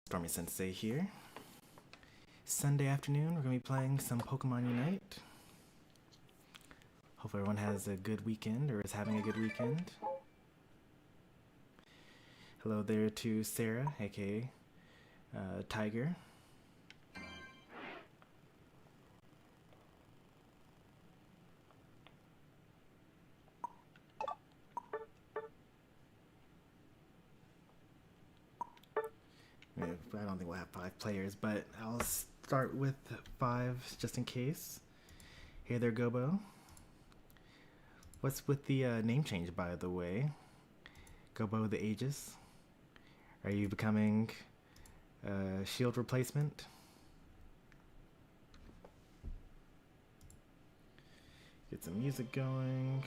Stormy Sensei here. Sunday afternoon, we're going to be playing some Pokemon Unite. Hope everyone has a good weekend, or is having a good weekend. Hello there to Sarah, aka Tiger. I don't think we'll have 5 players, but I'll start with 5 just in case. Hey there, Gobo. What's with the name change, by the way? Gobo the Aegis. Are you becoming a shield replacement? Get some music going.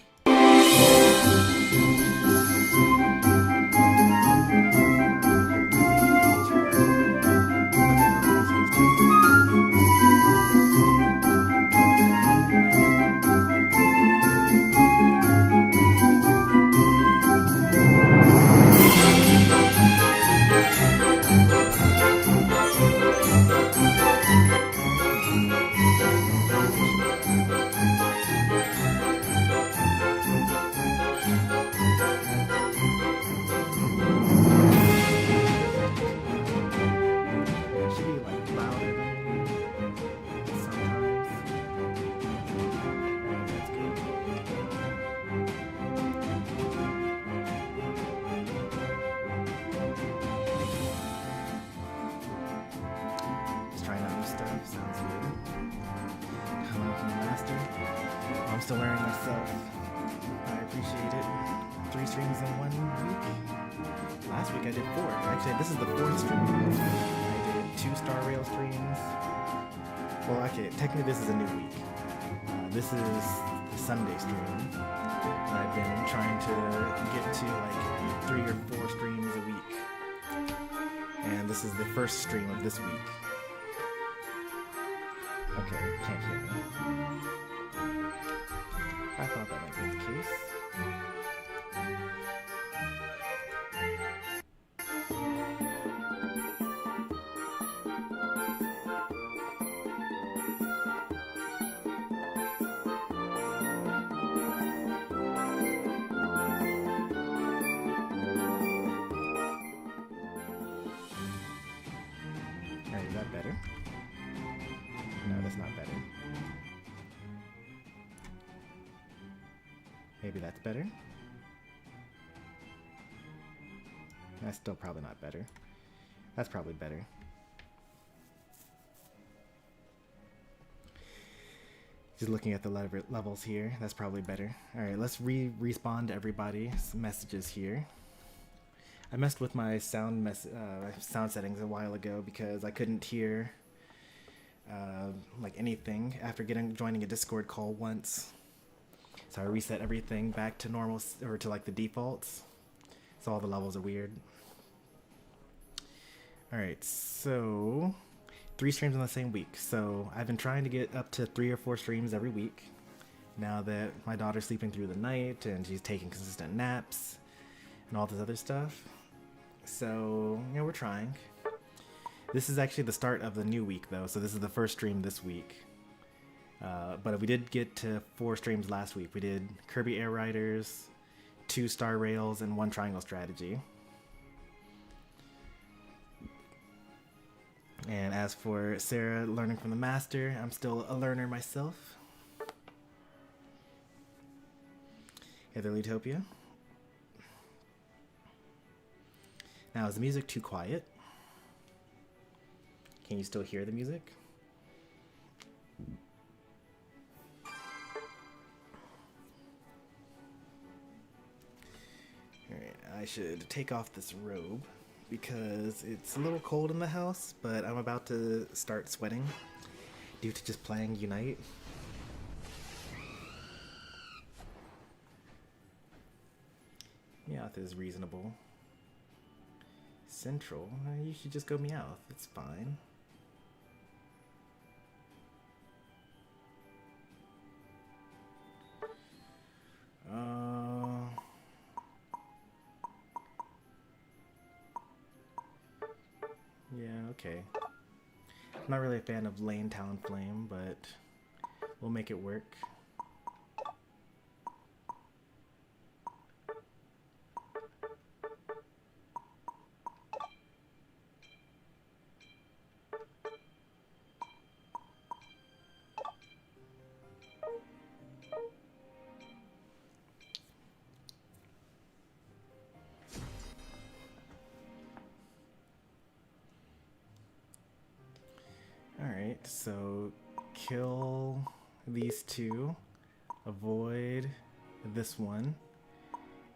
Still wearing myself. I appreciate it. 3 streams in 1 week. Last week I did 4. Actually, this is the 4th stream. I did 2 Star Rail streams. Well, okay, technically this is a new week. This is the Sunday stream. I've been trying to get to like 3 or 4 streams a week. And this is the first stream of this week. Okay, can't hear me. I thought that might be the case. Alright, is that better? No, that's not better. Maybe that's better. That's still probably not better. That's probably better. Just looking at the levels here, that's probably better. Alright, let's respond to everybody's messages here. I messed with my sound settings a while ago because I couldn't hear like anything after joining a Discord call once. So I reset everything back to normal, or to like the defaults. So all the levels are weird. Alright, so 3 streams in the same week. So I've been trying to get up to 3 or 4 streams every week. Now that my daughter's sleeping through the night and she's taking consistent naps and all this other stuff. So, yeah, we're trying. This is actually the start of the new week though. So this is the first stream this week. But we did get to 4 streams last week. We did Kirby Air Riders, 2 Star Rails, and 1 Triangle Strategy. And as for Sarah learning from the master, I'm still a learner myself. Heather Utopia. Now, is the music too quiet? Can you still hear the music? Alright, I should take off this robe because it's a little cold in the house, but I'm about to start sweating due to just playing Unite. Meowth is reasonable. Central? You should just go Meowth, it's fine. Yeah. okay. I'm not really a fan of lane Talonflame, but we'll make it work. Alright, so kill these two, avoid this one,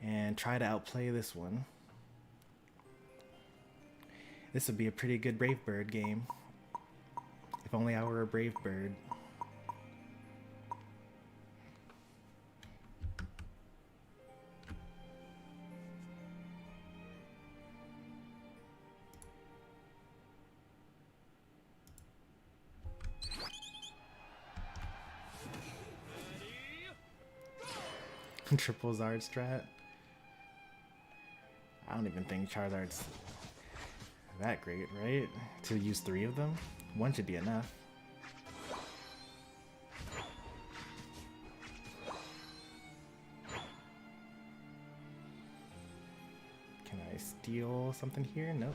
and try to outplay this one. This would be a pretty good Brave Bird game. If only I were a Brave Bird. Triple Zard strat. I don't even think Charizard's that great, right? To use 3 of them? 1 should be enough. Can I steal something here? Nope.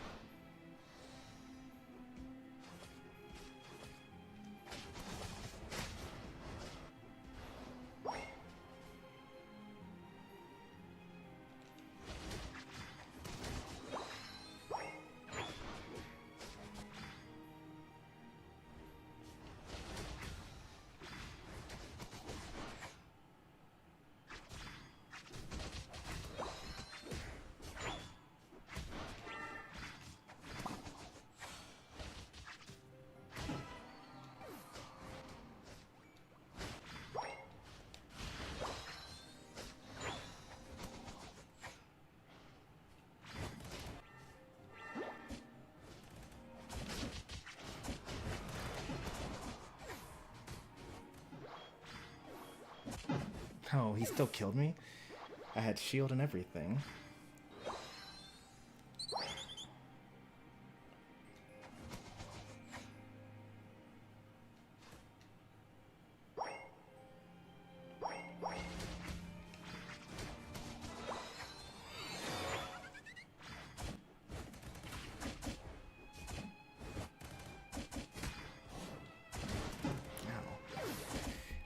Oh, he still killed me? I had shield and everything.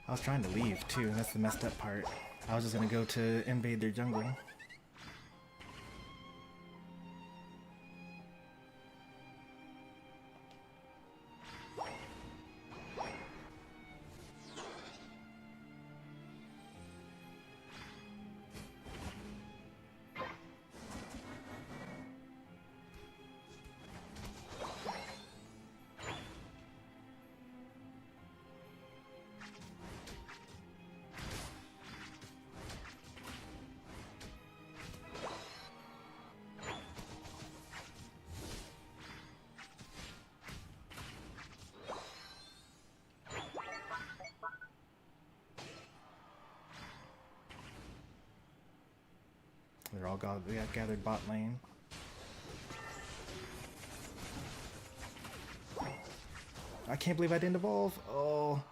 I was trying to leave too, that's the messed up part. I was just gonna go to invade their jungle. They're all gathered bot lane. I can't believe I didn't evolve. Oh.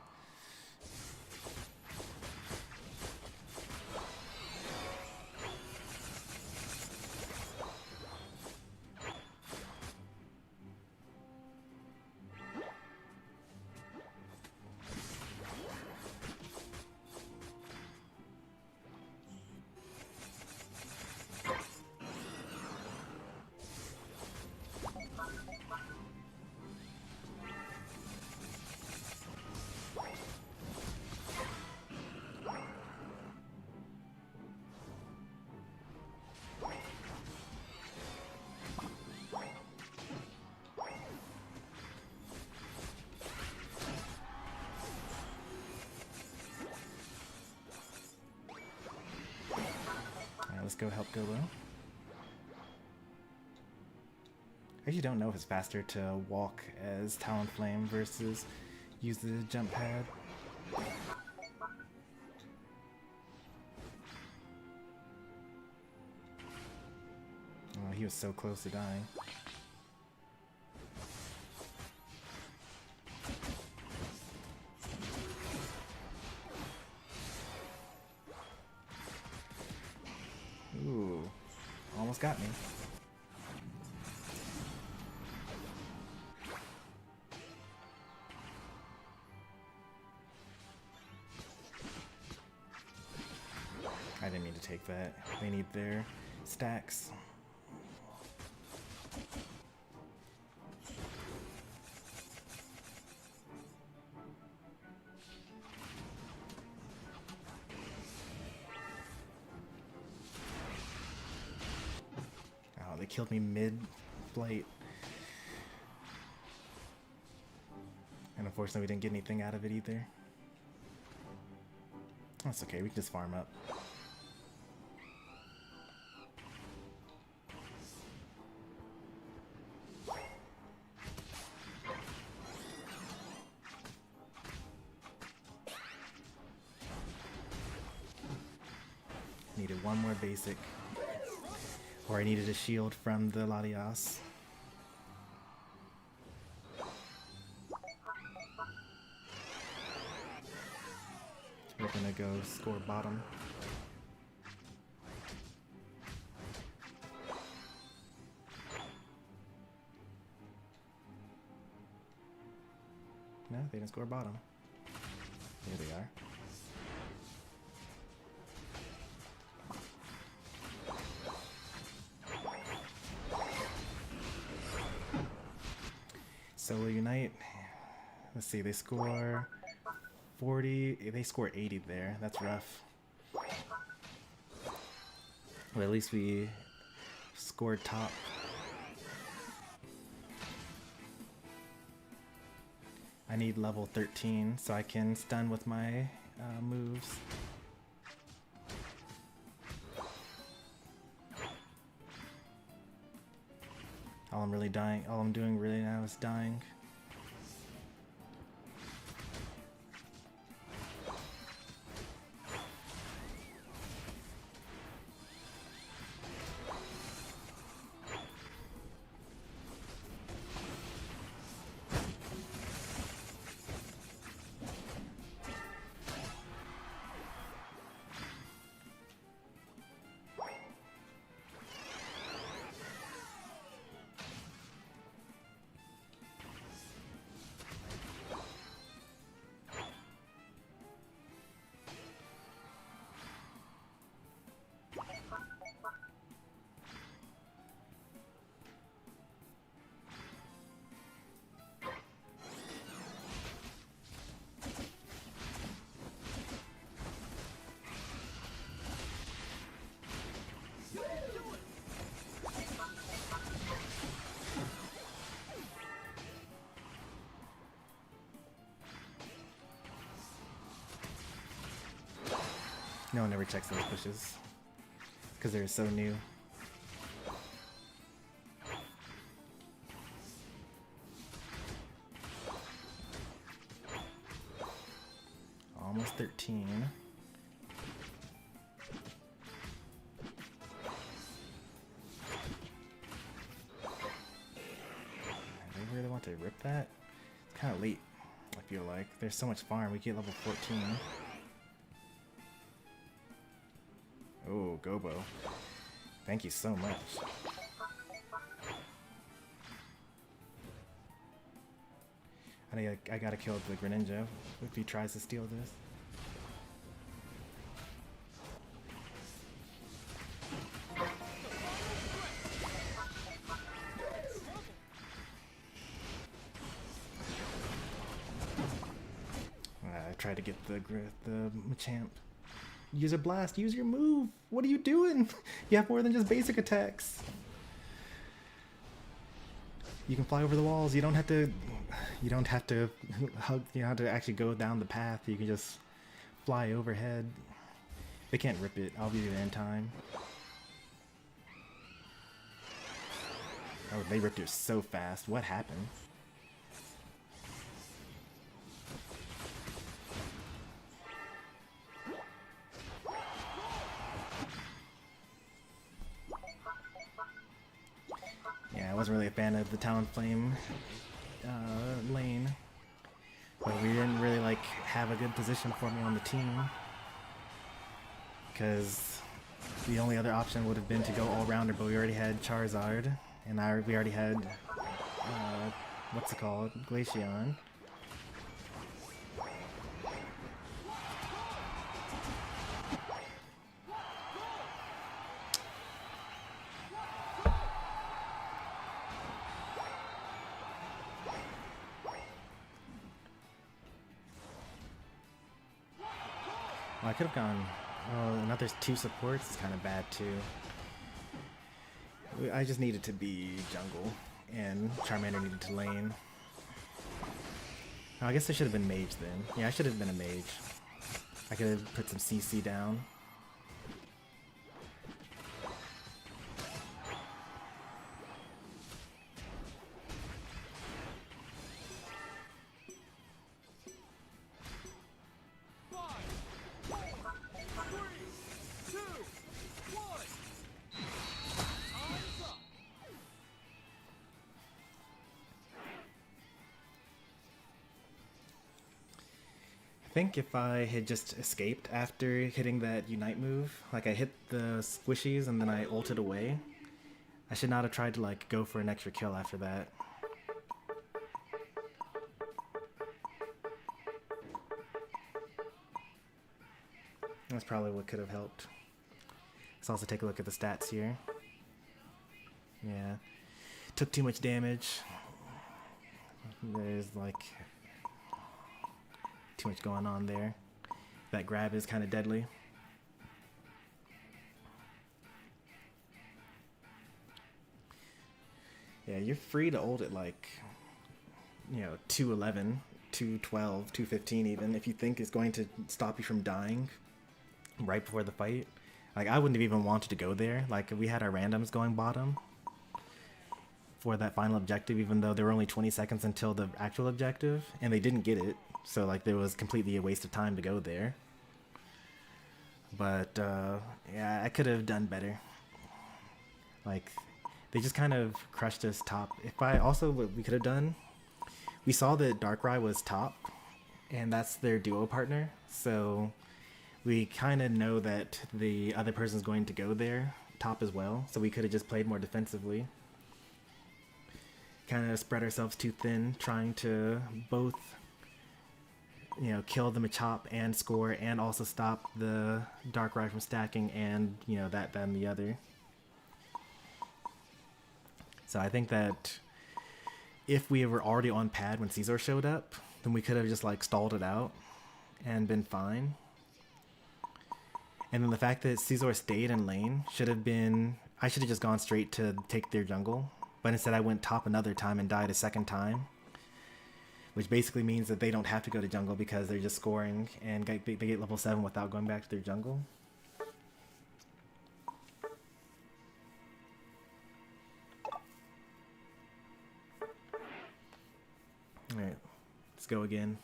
Let's go help Golo. I actually don't know if it's faster to walk as Talonflame versus use the jump pad. Oh, he was so close to dying. almost got me. I didn't mean to take that. They need their stacks. Oh, they killed me mid-flight. And unfortunately we didn't get anything out of it either. That's okay, we can just farm up. Needed one more basic. Or I needed a shield from the Latias. We're gonna go score bottom. No, they didn't score bottom. Here they are. Solo Unite. Let's see, they score 40. They score 80 there. That's rough. Well, at least we scored top. I need level 13 so I can stun with my moves. All I'm doing really now is dying. No one ever checks those pushes because they're so new. Almost 13. They really want to rip that? It's kind of late, I feel like. There's so much farm. We get level 14. Oh, Gobo. Thank you so much. I gotta kill the Greninja if he tries to steal this. I tried to get the Machamp. Use a blast, use your move. What are you doing? You have more than just basic attacks. You can fly over the walls. You don't have to hug, you don't have to actually go down the path. You can just fly overhead. They can't rip it. I'll be there in time. Oh, they ripped it so fast. What happened? I wasn't really a fan of the Talonflame lane, but we didn't really have a good position for me on the team because The only other option would have been to go all-rounder, but we already had Charizard, and we already had, what's it called? Glaceon. Well, I could have gone... Oh, now there's 2 supports. It's kind of bad, too. I just needed to be jungle, and Charmander needed to lane. Oh, I guess I should have been mage then. Yeah, I should have been a mage. I could have put some CC down. I think if I had just escaped after hitting that Unite move, like I hit the squishies and then I ulted away, I should not have tried to like go for an extra kill after that. That's probably what could have helped. Let's also take a look at the stats here. Yeah, took too much damage. There's like too much going on there. That grab is kind of deadly. Yeah, you're free to ult at like, you know, 211, 212, 215 even, if you think it's going to stop you from dying right before the fight. Like, I wouldn't have even wanted to go there. Like, we had our randoms going bottom for that final objective, even though there were only 20 seconds until the actual objective, and they didn't get it. So, like, there was completely a waste of time to go there. But, yeah, I could have done better. Like, they just kind of crushed us top. What we could have done, we saw that Darkrai was top, and that's their duo partner. So, we kind of know that the other person's going to go there top as well. So, we could have just played more defensively. Kind of spread ourselves too thin, trying to both, you know, kill the Machop and score, and also stop the Darkrai from stacking, and, you know, that, and the other. So I think that if we were already on pad when Caesar showed up, then we could have just like stalled it out and been fine. And then the fact that Caesar stayed in lane should have been, I should have just gone straight to take their jungle. But instead I went top another time and died a second time. Which basically means that they don't have to go to jungle because they're just scoring and they get level 7 without going back to their jungle. Alright, let's go again.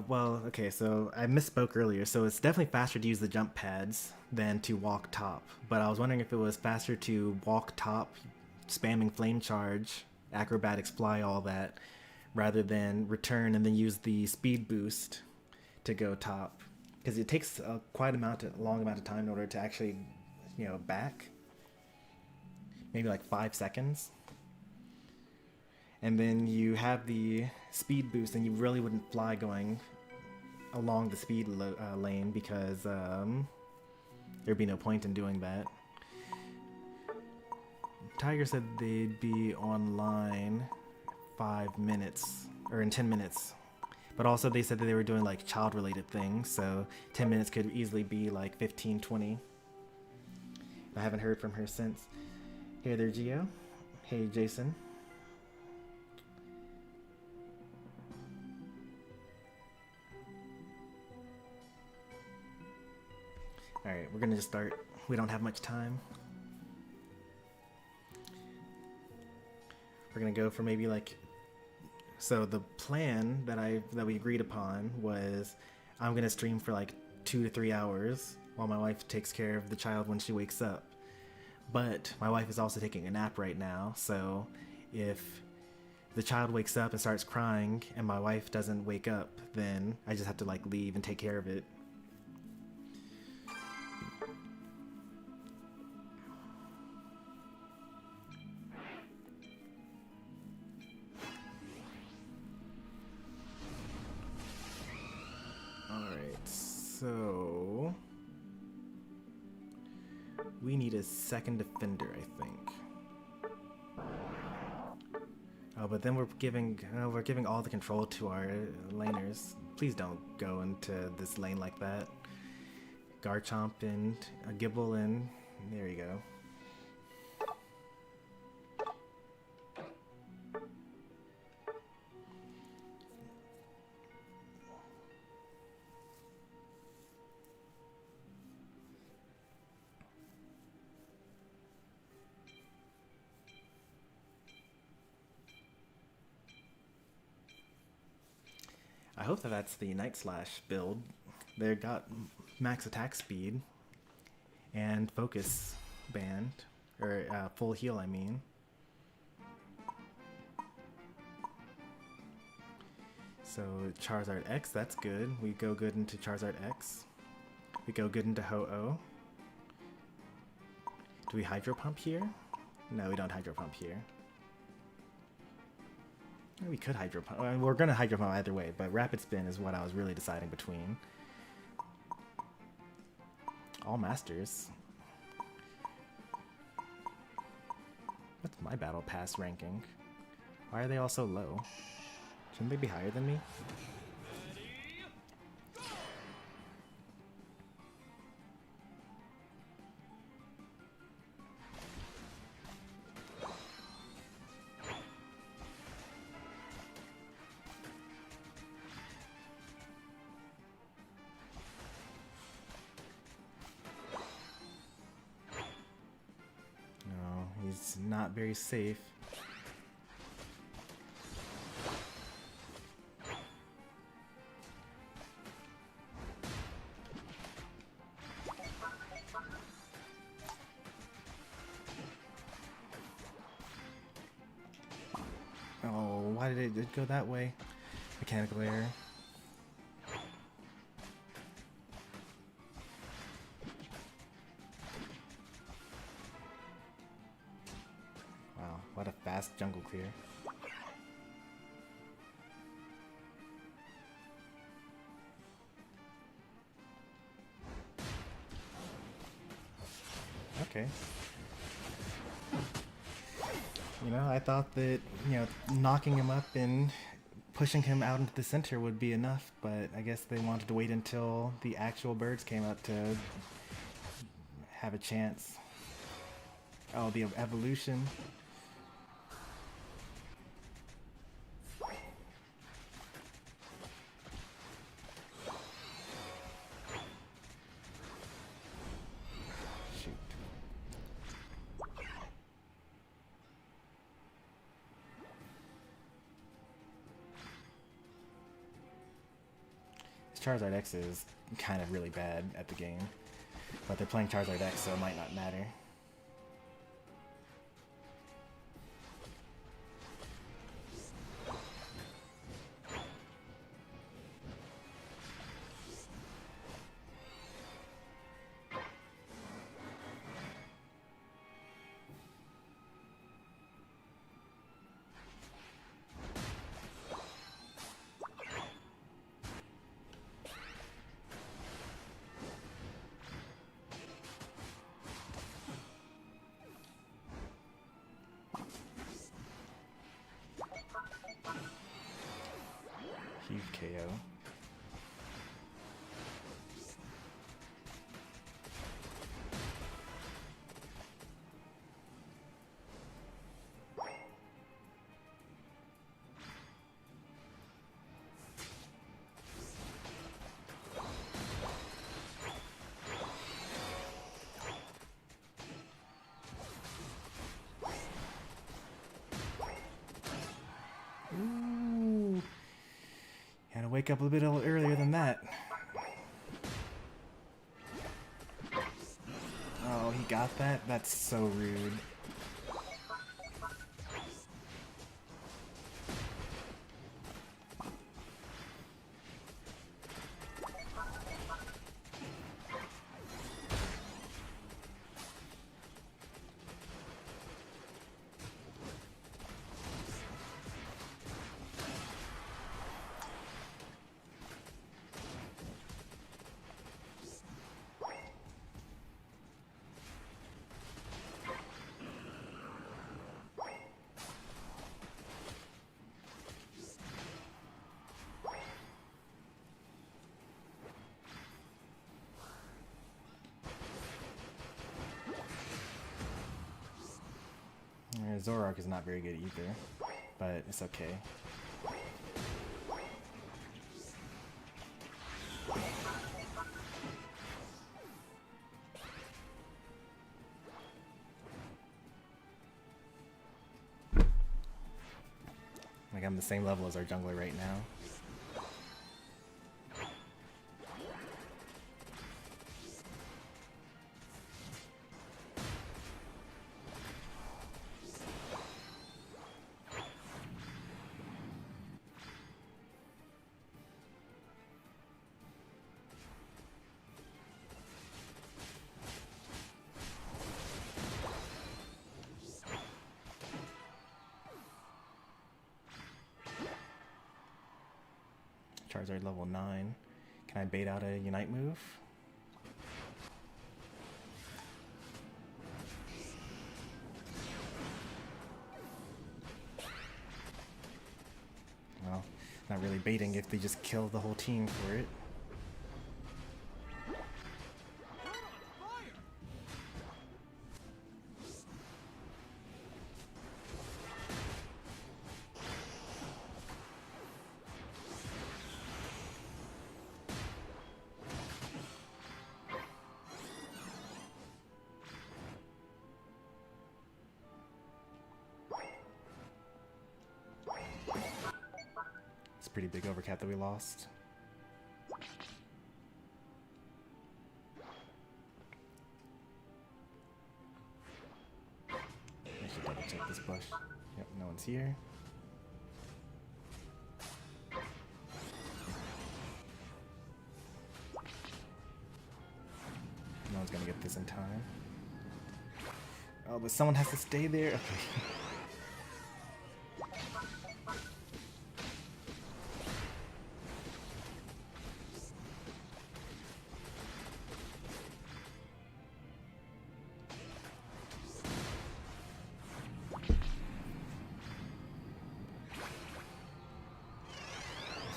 Well, okay, so I misspoke earlier. So it's definitely faster to use the jump pads than to walk top. But I was wondering if it was faster to walk top, spamming Flame Charge, Acrobatics, Fly, all that, rather than return and then use the speed boost to go top. Because it takes a long amount of time in order to actually, you know, back. Maybe like 5 seconds. And then you have the speed boost, and you really wouldn't fly going along the speed lane because there'd be no point in doing that. Tiger said they'd be online 5 minutes, or in 10 minutes. But also they said that they were doing like child-related things, so 10 minutes could easily be like 15, 20. I haven't heard from her since. Hey there, Gio. Hey, Jason. Alright, we're gonna just start. We don't have much time. We're gonna go for maybe like... So the plan that we agreed upon was I'm gonna stream for like 2 to 3 hours while my wife takes care of the child when she wakes up. But my wife is also taking a nap right now, so if If the child wakes up and starts crying and my wife doesn't wake up, then I just have to like leave and take care of it. Alright, so we need a second defender, I think. Oh, but then we're giving all the control to our laners. Please don't go into this lane like that. Garchomp and a Gibble and there you go. I hope that that's the Night Slash build. They got max attack speed and focus band, or full heal, I mean. So Charizard X, that's good. We go good into Charizard X. We go good into Ho-Oh. Do we Hydro Pump here? No, we don't Hydro Pump here. We could Hydro Pump. I mean, we're going to Hydro Pump either way, but Rapid Spin is what I was really deciding between. All Masters. What's my Battle Pass ranking? Why are they all so low? Shouldn't they be higher than me? He's not very safe. Oh, why did it go that way? Mechanical error. What a fast jungle clear. Okay. You know, I thought that, you know, knocking him up and pushing him out into the center would be enough, but I guess they wanted to wait until the actual birds came out to have a chance. Oh, the evolution. Charizard X is kind of really bad at the game, but they're playing Charizard X, so it might not matter. Huge KO. Ooh. Had to wake up a bit earlier than that. Oh, he got that? That's so rude. And Zoroark is not very good either, but it's okay. Like, I'm the same level as our jungler right now. Charizard level 9. Can I bait out a Unite move? Well, not really baiting if they just kill the whole team for it. Pretty big overcap that we lost. I should double check this bush. Yep, no one's here. No one's gonna get this in time. Oh, but someone has to stay there. Okay.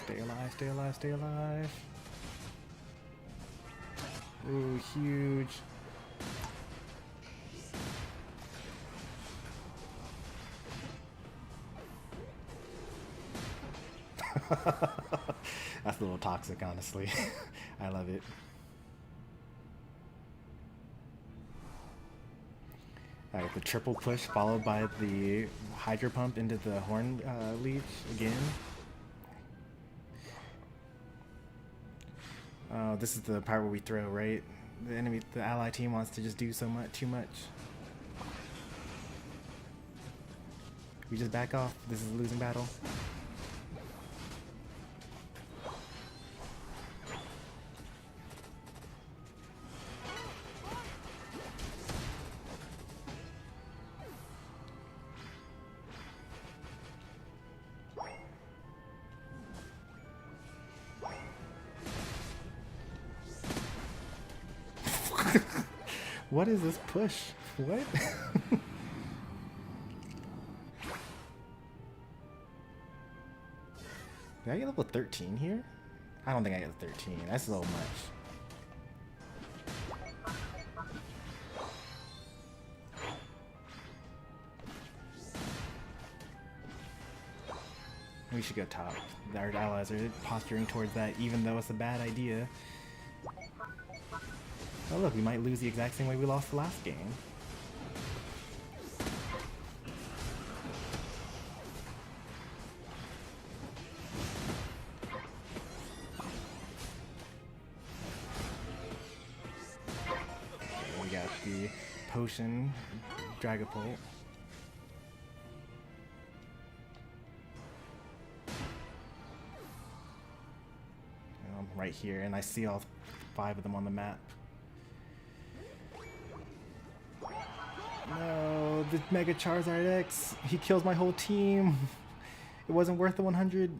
Stay alive, stay alive, stay alive. Ooh, huge. That's a little toxic, honestly. I love it. Alright, the triple push followed by the Hydro Pump into the Horn Leech again. Oh, this is the part where we throw, right? The ally team wants to just do so much, too much. We just back off. This is a losing battle. What is this push? What? Did I get level 13 here? I don't think I got 13. That's a little much. We should go top. Our allies are posturing towards that, even though it's a bad idea. Oh look, we might lose the exact same way we lost the last game. We got the potion, Dragapult. I'm right here, and I see all 5 of them on the map. No, the Mega Charizard X, he kills my whole team. It wasn't worth the 100.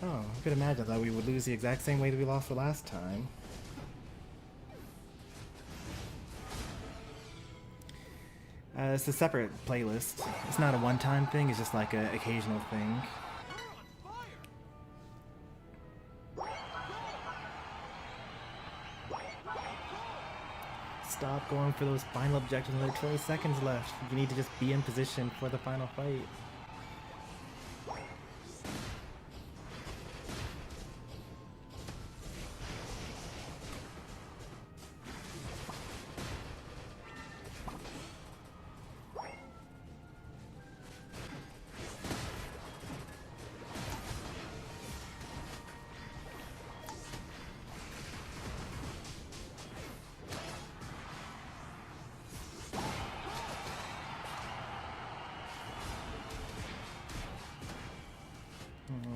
Oh, I could imagine that we would lose the exact same way that we lost the last time. It's a separate playlist. It's not a one-time thing, it's just like an occasional thing. Stop going for those final objectives. There are 20 seconds left. You need to just be in position for the final fight.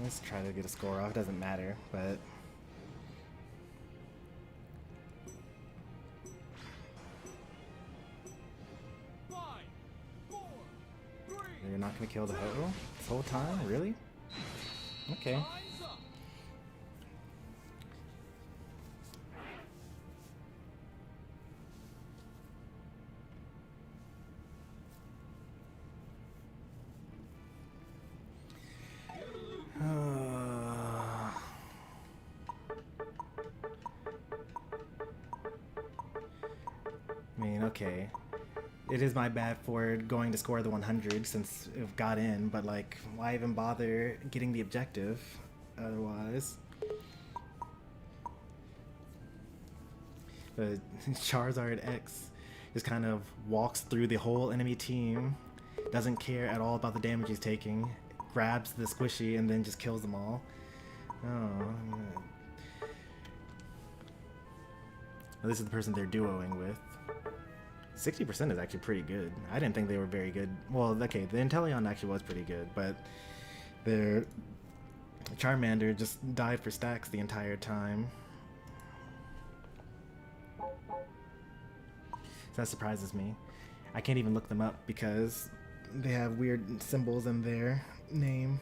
Let's try to get a score off. It doesn't matter, but you're not gonna kill the Ho this whole time? Really? Okay. I mean, okay. It is my bad for going to score the 100 since it got in, but like, why even bother getting the objective otherwise? But Charizard X just kind of walks through the whole enemy team, doesn't care at all about the damage he's taking, grabs the squishy and then just kills them all. Oh. This is the person they're duoing with. 60% is actually pretty good. I didn't think they were very good. Well, okay, the Inteleon actually was pretty good, but their Charmander just died for stacks the entire time. So that surprises me. I can't even look them up because they have weird symbols in their name.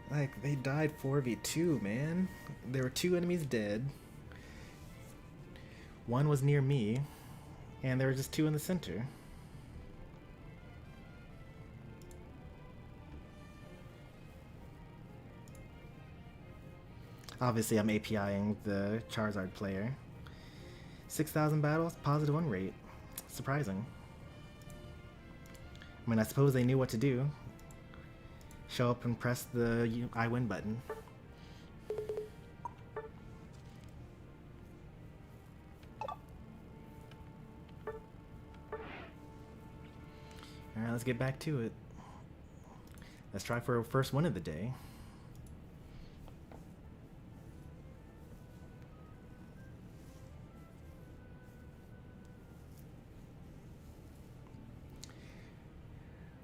Like, they died 4v2, man. There were 2 enemies dead. 1 was near me, and there were just 2 in the center. Obviously, I'm APIing the Charizard player. 6,000 battles, positive win rate. Surprising. I mean, I suppose they knew what to do. Show up and press the I win button. Alright, let's get back to it. Let's try for our first win of the day.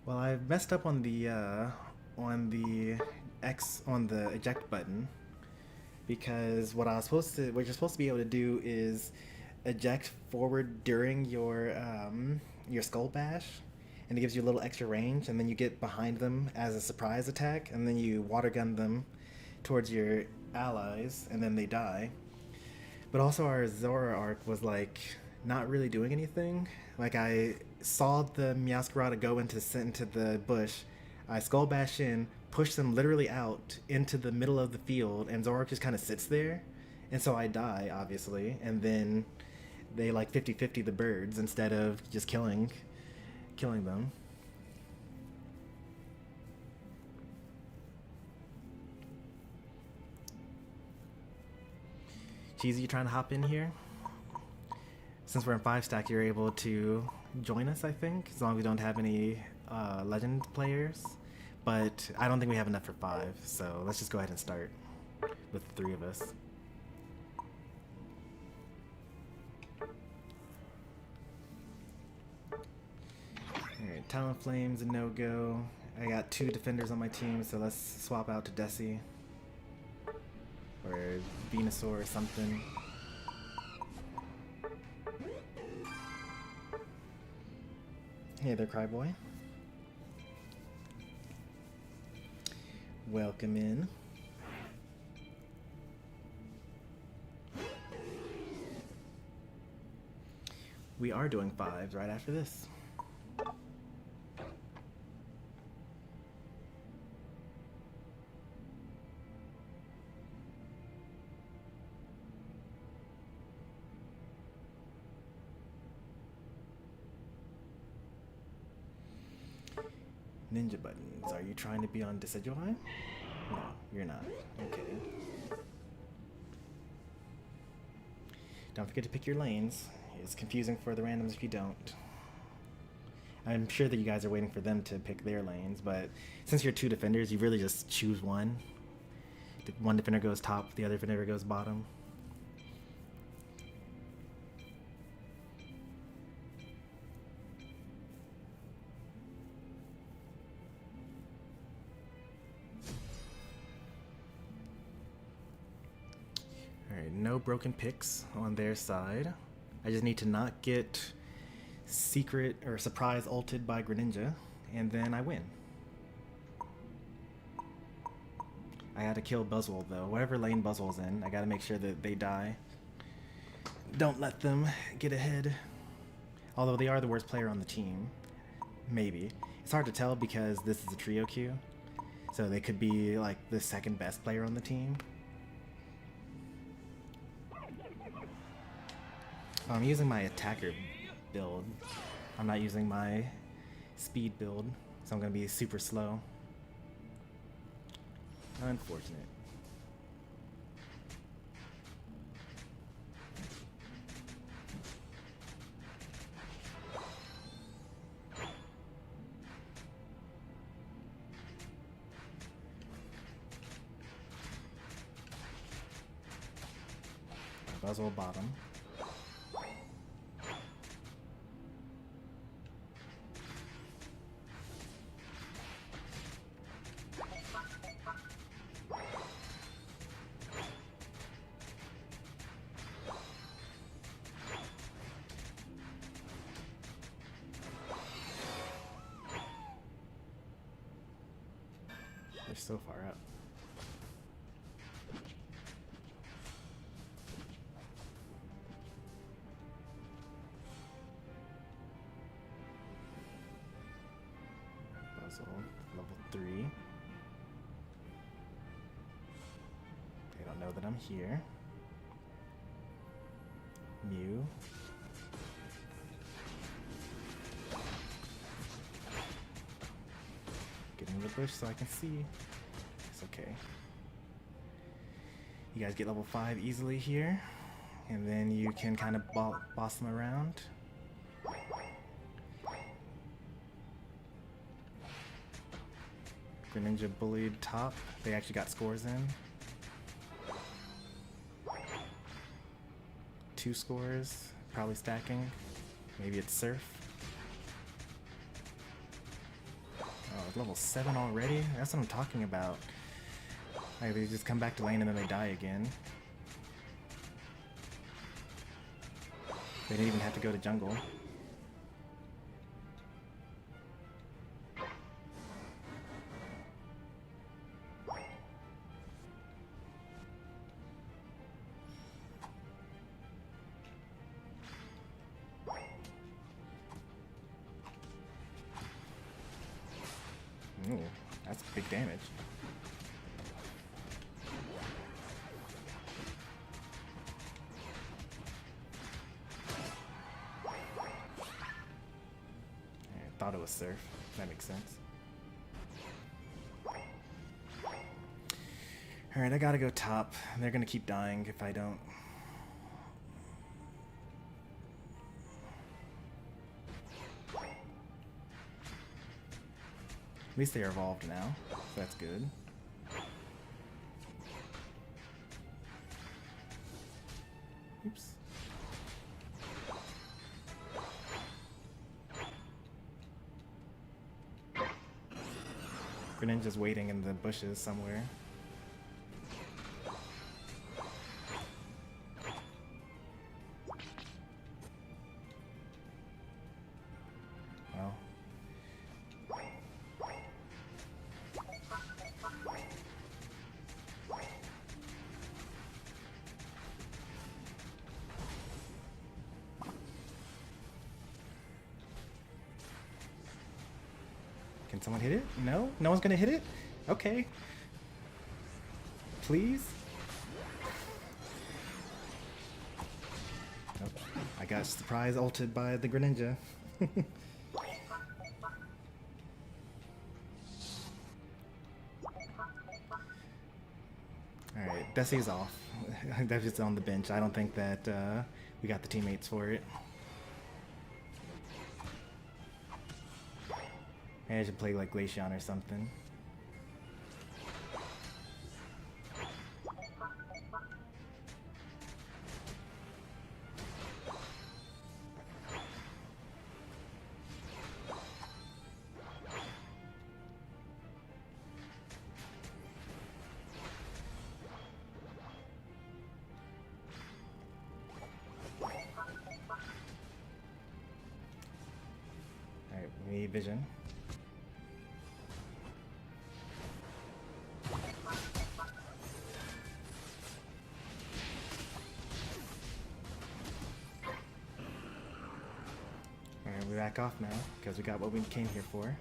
Well, I messed up on the eject button, because what you're supposed to be able to do is eject forward during your skull bash, and it gives you a little extra range, and then you get behind them as a surprise attack, and then you water gun them towards your allies, and then they die. But also our Zoroark was like not really doing anything. Like, I saw the Meowscarada go into the bush, I skull bash in, push them literally out into the middle of the field, and Zoroark just kind of sits there, and so I die, obviously, and then they like 50-50 the birds instead of just killing them. Cheesy, you trying to hop in here? Since we're in 5-stack, you're able to join us, I think, as long as we don't have any legend players. But I don't think we have enough for 5, so let's just go ahead and start with the 3 of us. Alright, Talonflame's a no-go. I got 2 defenders on my team, so let's swap out to Deci. Or Venusaur or something. Hey there, Cryboy. Welcome in. we are doing 5s right after this. Ninja buttons. Are you trying to be on Decidueye? No, you're not. Okay. Don't forget to pick your lanes. It's confusing for the randoms if you don't. I'm sure that you guys are waiting for them to pick their lanes, but since you're 2 defenders, you really just choose one. One defender goes top, the other defender goes bottom. Alright, no broken picks on their side. I just need to not get secret or surprise ulted by Greninja, and then I win. I gotta kill Buzzwole though. Whatever lane Buzzwole's in, I gotta make sure that they die. Don't let them get ahead. Although they are the worst player on the team. Maybe. It's hard to tell because this is a trio queue. So they could be like the second best player on the team. I'm using my attacker build. I'm not using my speed build, so I'm going to be super slow. Unfortunate. Buzzwole bottom. They're so far up. Puzzle, level 3. They don't know that I'm here. Mew. Get in the bush so I can see. It's okay. You guys get level 5 easily here, and then you can kind of boss them around. Greninja bullied top. They actually got scores in. 2 scores, probably stacking. Maybe it's Surf. Oh, it's level 7 already? That's what I'm talking about. Like, they just come back to lane and then they die again. They didn't even have to go to jungle. Ooh, that's big damage. I thought it was Surf. That makes sense. Alright, I gotta go top. They're gonna keep dying if I don't. At least they are evolved now, so that's good. Oops. Greninja's waiting in the bushes somewhere. Well. Can someone hit it? No? No one's gonna hit it? Okay. Please? Oh, I got surprise ulted by the Greninja. Alright, Desi's off. Desi's on the bench. I don't think that we got the teammates for it. Maybe I should play like Glaceon or something. Alright, we need vision. Alright, we back off now, because we got what we came here for.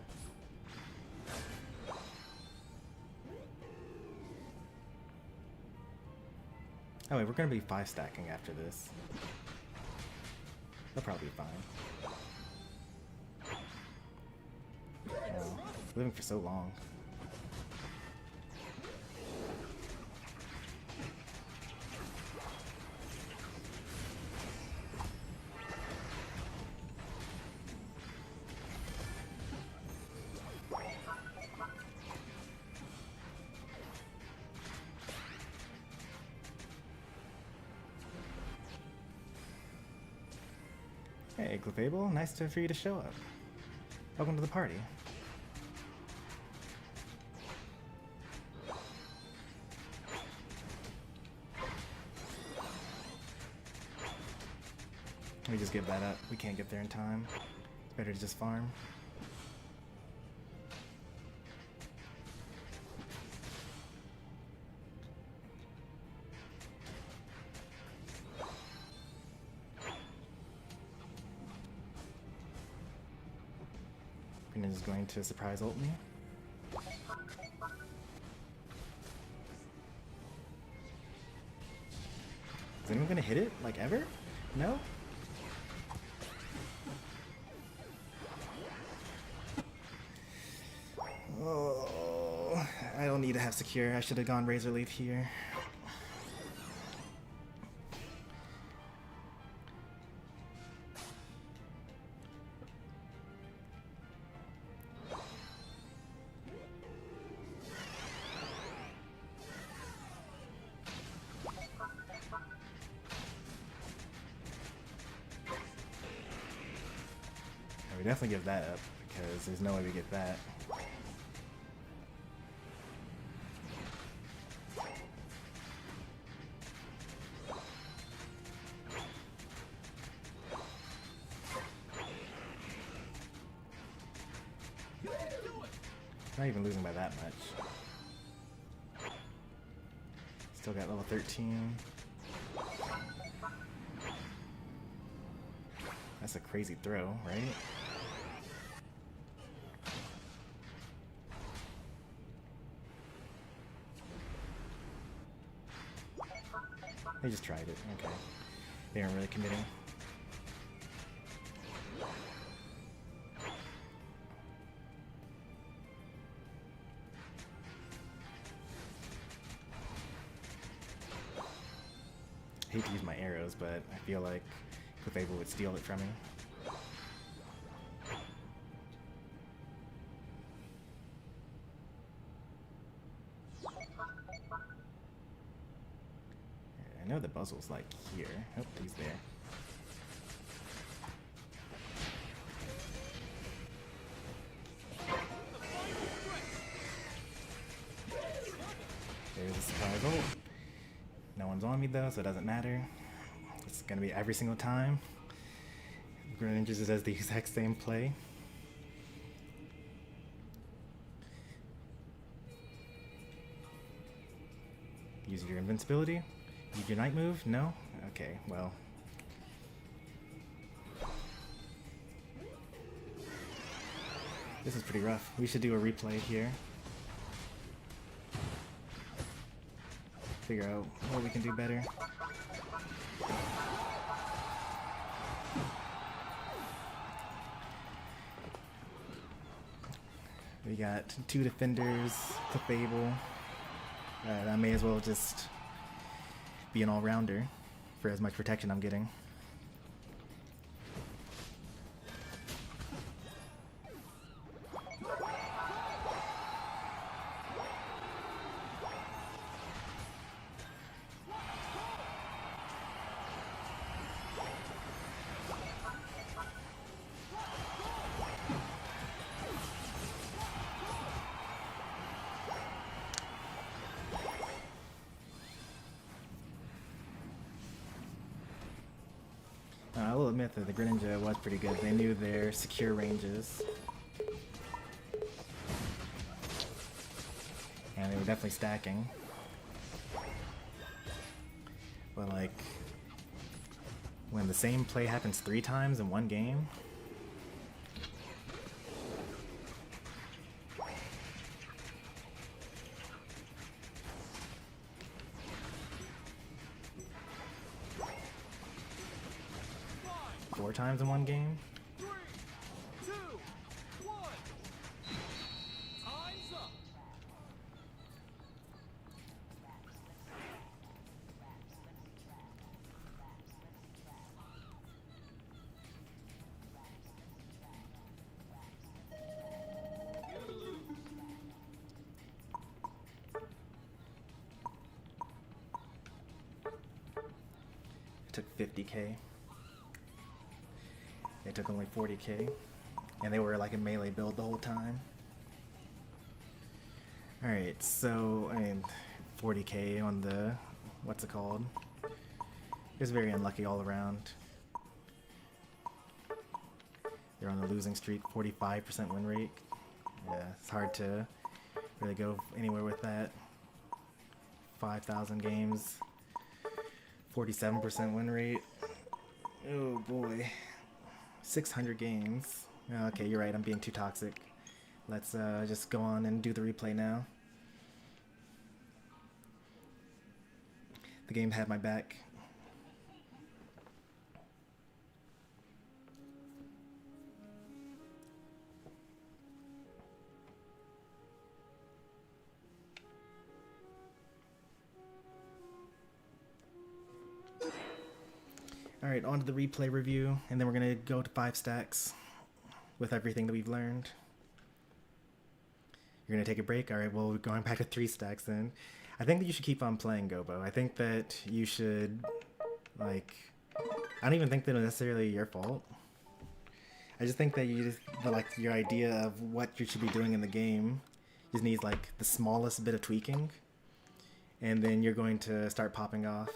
Oh wait, we're gonna be 5 stacking after this. They'll probably be fine. Oh, living for so long. Hey, Clefable, nice for you to show up. Welcome to the party. Let me just give that up. We can't get there in time. It's better to just farm. Greninja is going to surprise ult me. Is anyone gonna hit it? Like ever? No? Oh, I don't need to have secure. I should have gone Razor Leaf here. We definitely give that up because there's no way we get that. Not even losing by that much. Still got level 13. That's a crazy throw, right? They just tried it, okay. They aren't really committing. I hate to use my arrows, but I feel like Clefable would steal it from me. I know the Buzzle's like here. Oh, he's there. There's a surprise ult. No one's on me though, so it doesn't matter. It's gonna be every single time. Greninja just does the exact same play. Use your invincibility. Use your night move? No? Okay, well. This is pretty rough. We should do a replay here. Figure out what we can do better. We got 2 defenders to Fable. I may as well just be an all-rounder for as much protection I'm getting. I will admit that the Greninja was pretty good. They knew their secure ranges. And they were definitely stacking. But like, when the same play happens 3 times in one game, four times in one game. 3, 2, 1. Time's up. It took 50k. They took only 40k. And they were like a melee build the whole time. Alright, so, I mean, 40k on the, what's it called? It was very unlucky all around. They're on the losing streak, 45% win rate. Yeah, it's hard to really go anywhere with that. 5,000 games, 47% win rate. Oh boy. 600 games. Okay, you're right, I'm being too toxic. Let's just go on and do the replay now. The game had my back. Alright, on to the replay review, and then we're going to go to 5 stacks with everything that we've learned. You're going to take a break? Alright, well, we're going back to 3 stacks then. I think that you should keep on playing Gobo. I think that you should, like, I don't even think that it's necessarily your fault. I just think that you just, like, your idea of what you should be doing in the game just needs, like, the smallest bit of tweaking, and then you're going to start popping off.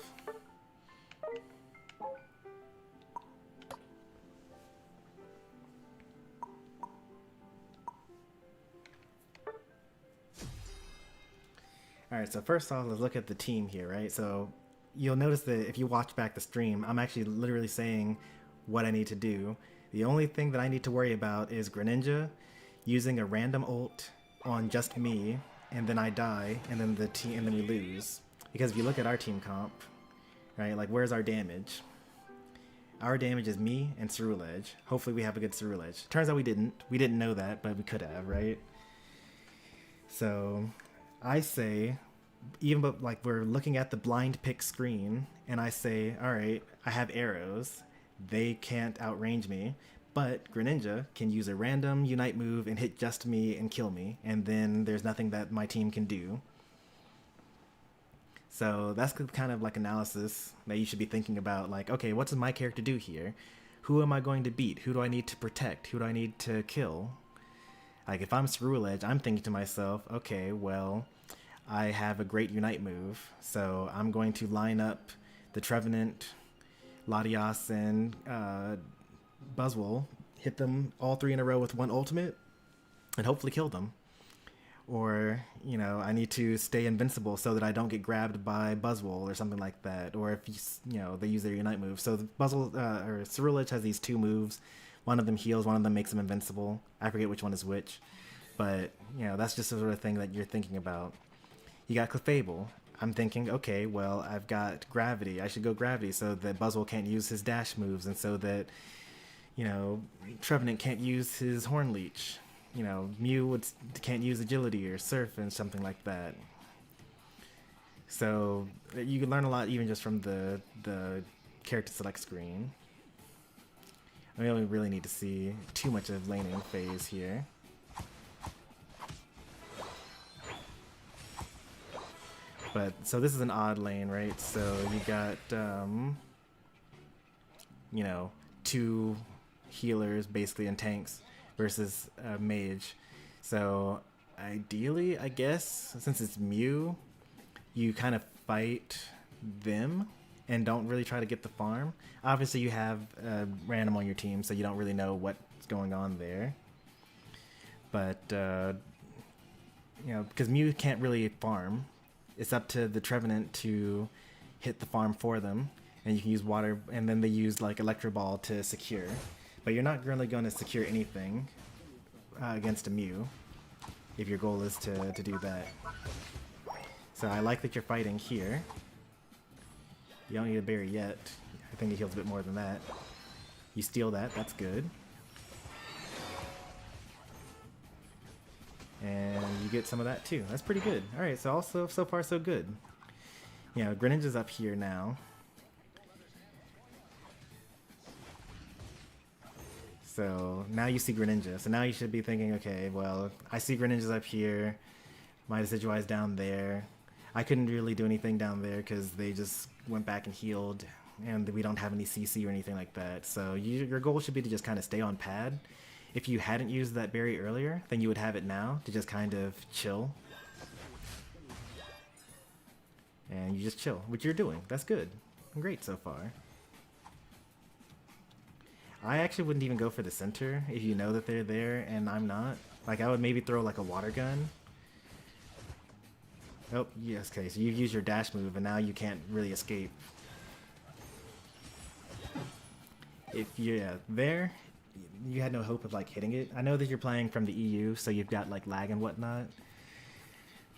Alright, so first off, let's look at the team here, right? So you'll notice that if you watch back the stream, I'm actually literally saying what I need to do. The only thing that I need to worry about is Greninja using a random ult on just me, and then I die, and then the team, and then we lose. Because if you look at our team comp, right, like where's our damage? Our damage is me and Cerulege. Hopefully we have a good Cerulege. Turns out we didn't. We didn't know that, but we could have, right? So I say, even but like we're looking at the blind pick screen, and I say, all right, I have arrows. They can't outrange me, but Greninja can use a random Unite move and hit just me and kill me, and then there's nothing that my team can do. So that's the kind of like analysis that you should be thinking about, like, okay, what does my character do here? Who am I going to beat? Who do I need to protect? Who do I need to kill? Like, if I'm Cerulege, I'm thinking to myself, okay, well, I have a great Unite move, so I'm going to line up the Trevenant, Latias, and Buzzwole, hit them all 3 in a row with one ultimate, and hopefully kill them. Or, you know, I need to stay invincible so that I don't get grabbed by Buzzwole or something like that. Or if, you know, they use their Unite move. So the Buzzwole, or Cerulege has these 2 moves. One of them heals, one of them makes them invincible. I forget which one is which. But, you know, that's just the sort of thing that you're thinking about. You got Clefable. I'm thinking, okay, well, I've got Gravity. I should go Gravity so that Buzzwole can't use his dash moves and so that, you know, Trevenant can't use his Horn Leech. You know, Mew can't use Agility or Surf and something like that. So you can learn a lot even just from the character select screen. I don't really need to see too much of laning phase here. But, so this is an odd lane, right? So you got, you know, 2 healers basically and tanks versus a mage. So ideally, I guess, since it's Mew, you kind of fight them and don't really try to get the farm. Obviously, you have random on your team, so you don't really know what's going on there. But, you know, because Mew can't really farm. It's up to the Trevenant to hit the farm for them, and you can use water, and then they use like Electro Ball to secure. But you're not really going to secure anything against a Mew if your goal is to do that. So I like that you're fighting here. You don't need a berry yet. I think it heals a bit more than that. You steal that, that's good. And you get some of that too. That's pretty good. Alright, so so far so good. You know, Greninja's up here now. So now you see Greninja. So now you should be thinking, okay, well, I see Greninja's up here. My Decidueye's down there. I couldn't really do anything down there because they just went back and healed. And we don't have any CC or anything like that. So your goal should be to just kind of stay on pad. If you hadn't used that berry earlier, then you would have it now to just kind of chill. And you just chill, which you're doing. That's good. Great so far. I actually wouldn't even go for the center if you know that they're there and I'm not. Like, I would maybe throw like a water gun. Oh, yes, okay, so you've used your dash move and now you can't really escape. If you're there, you had no hope of like hitting it. I know that you're playing from the EU, so you've got like lag and whatnot.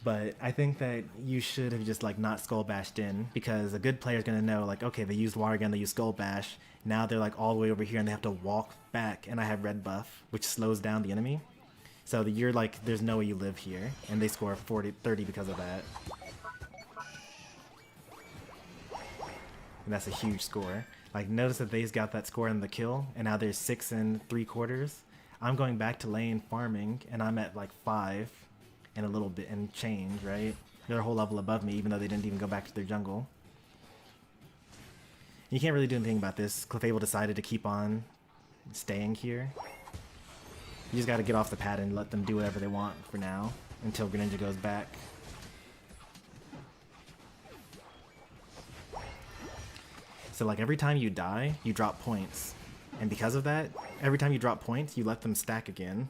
But I think that you should have just like not Skull Bashed in, because a good player is going to know like, okay, they used Water Gun, they used Skull Bash. Now they're like all the way over here and they have to walk back, and I have Red Buff, which slows down the enemy. So you're like, there's no way you live here, and they score 30 because of that. And that's a huge score. Like, notice that they's got that score in the kill, and now there's 6 3/4. I'm going back to lane farming, and I'm at like 5 and a little bit and change, right? They're a whole level above me, even though they didn't even go back to their jungle. You can't really do anything about this. Clefable decided to keep on staying here. You just got to get off the pad and let them do whatever they want for now, until Greninja goes back. So like every time you die, you drop points. And because of that, every time you drop points, you let them stack again.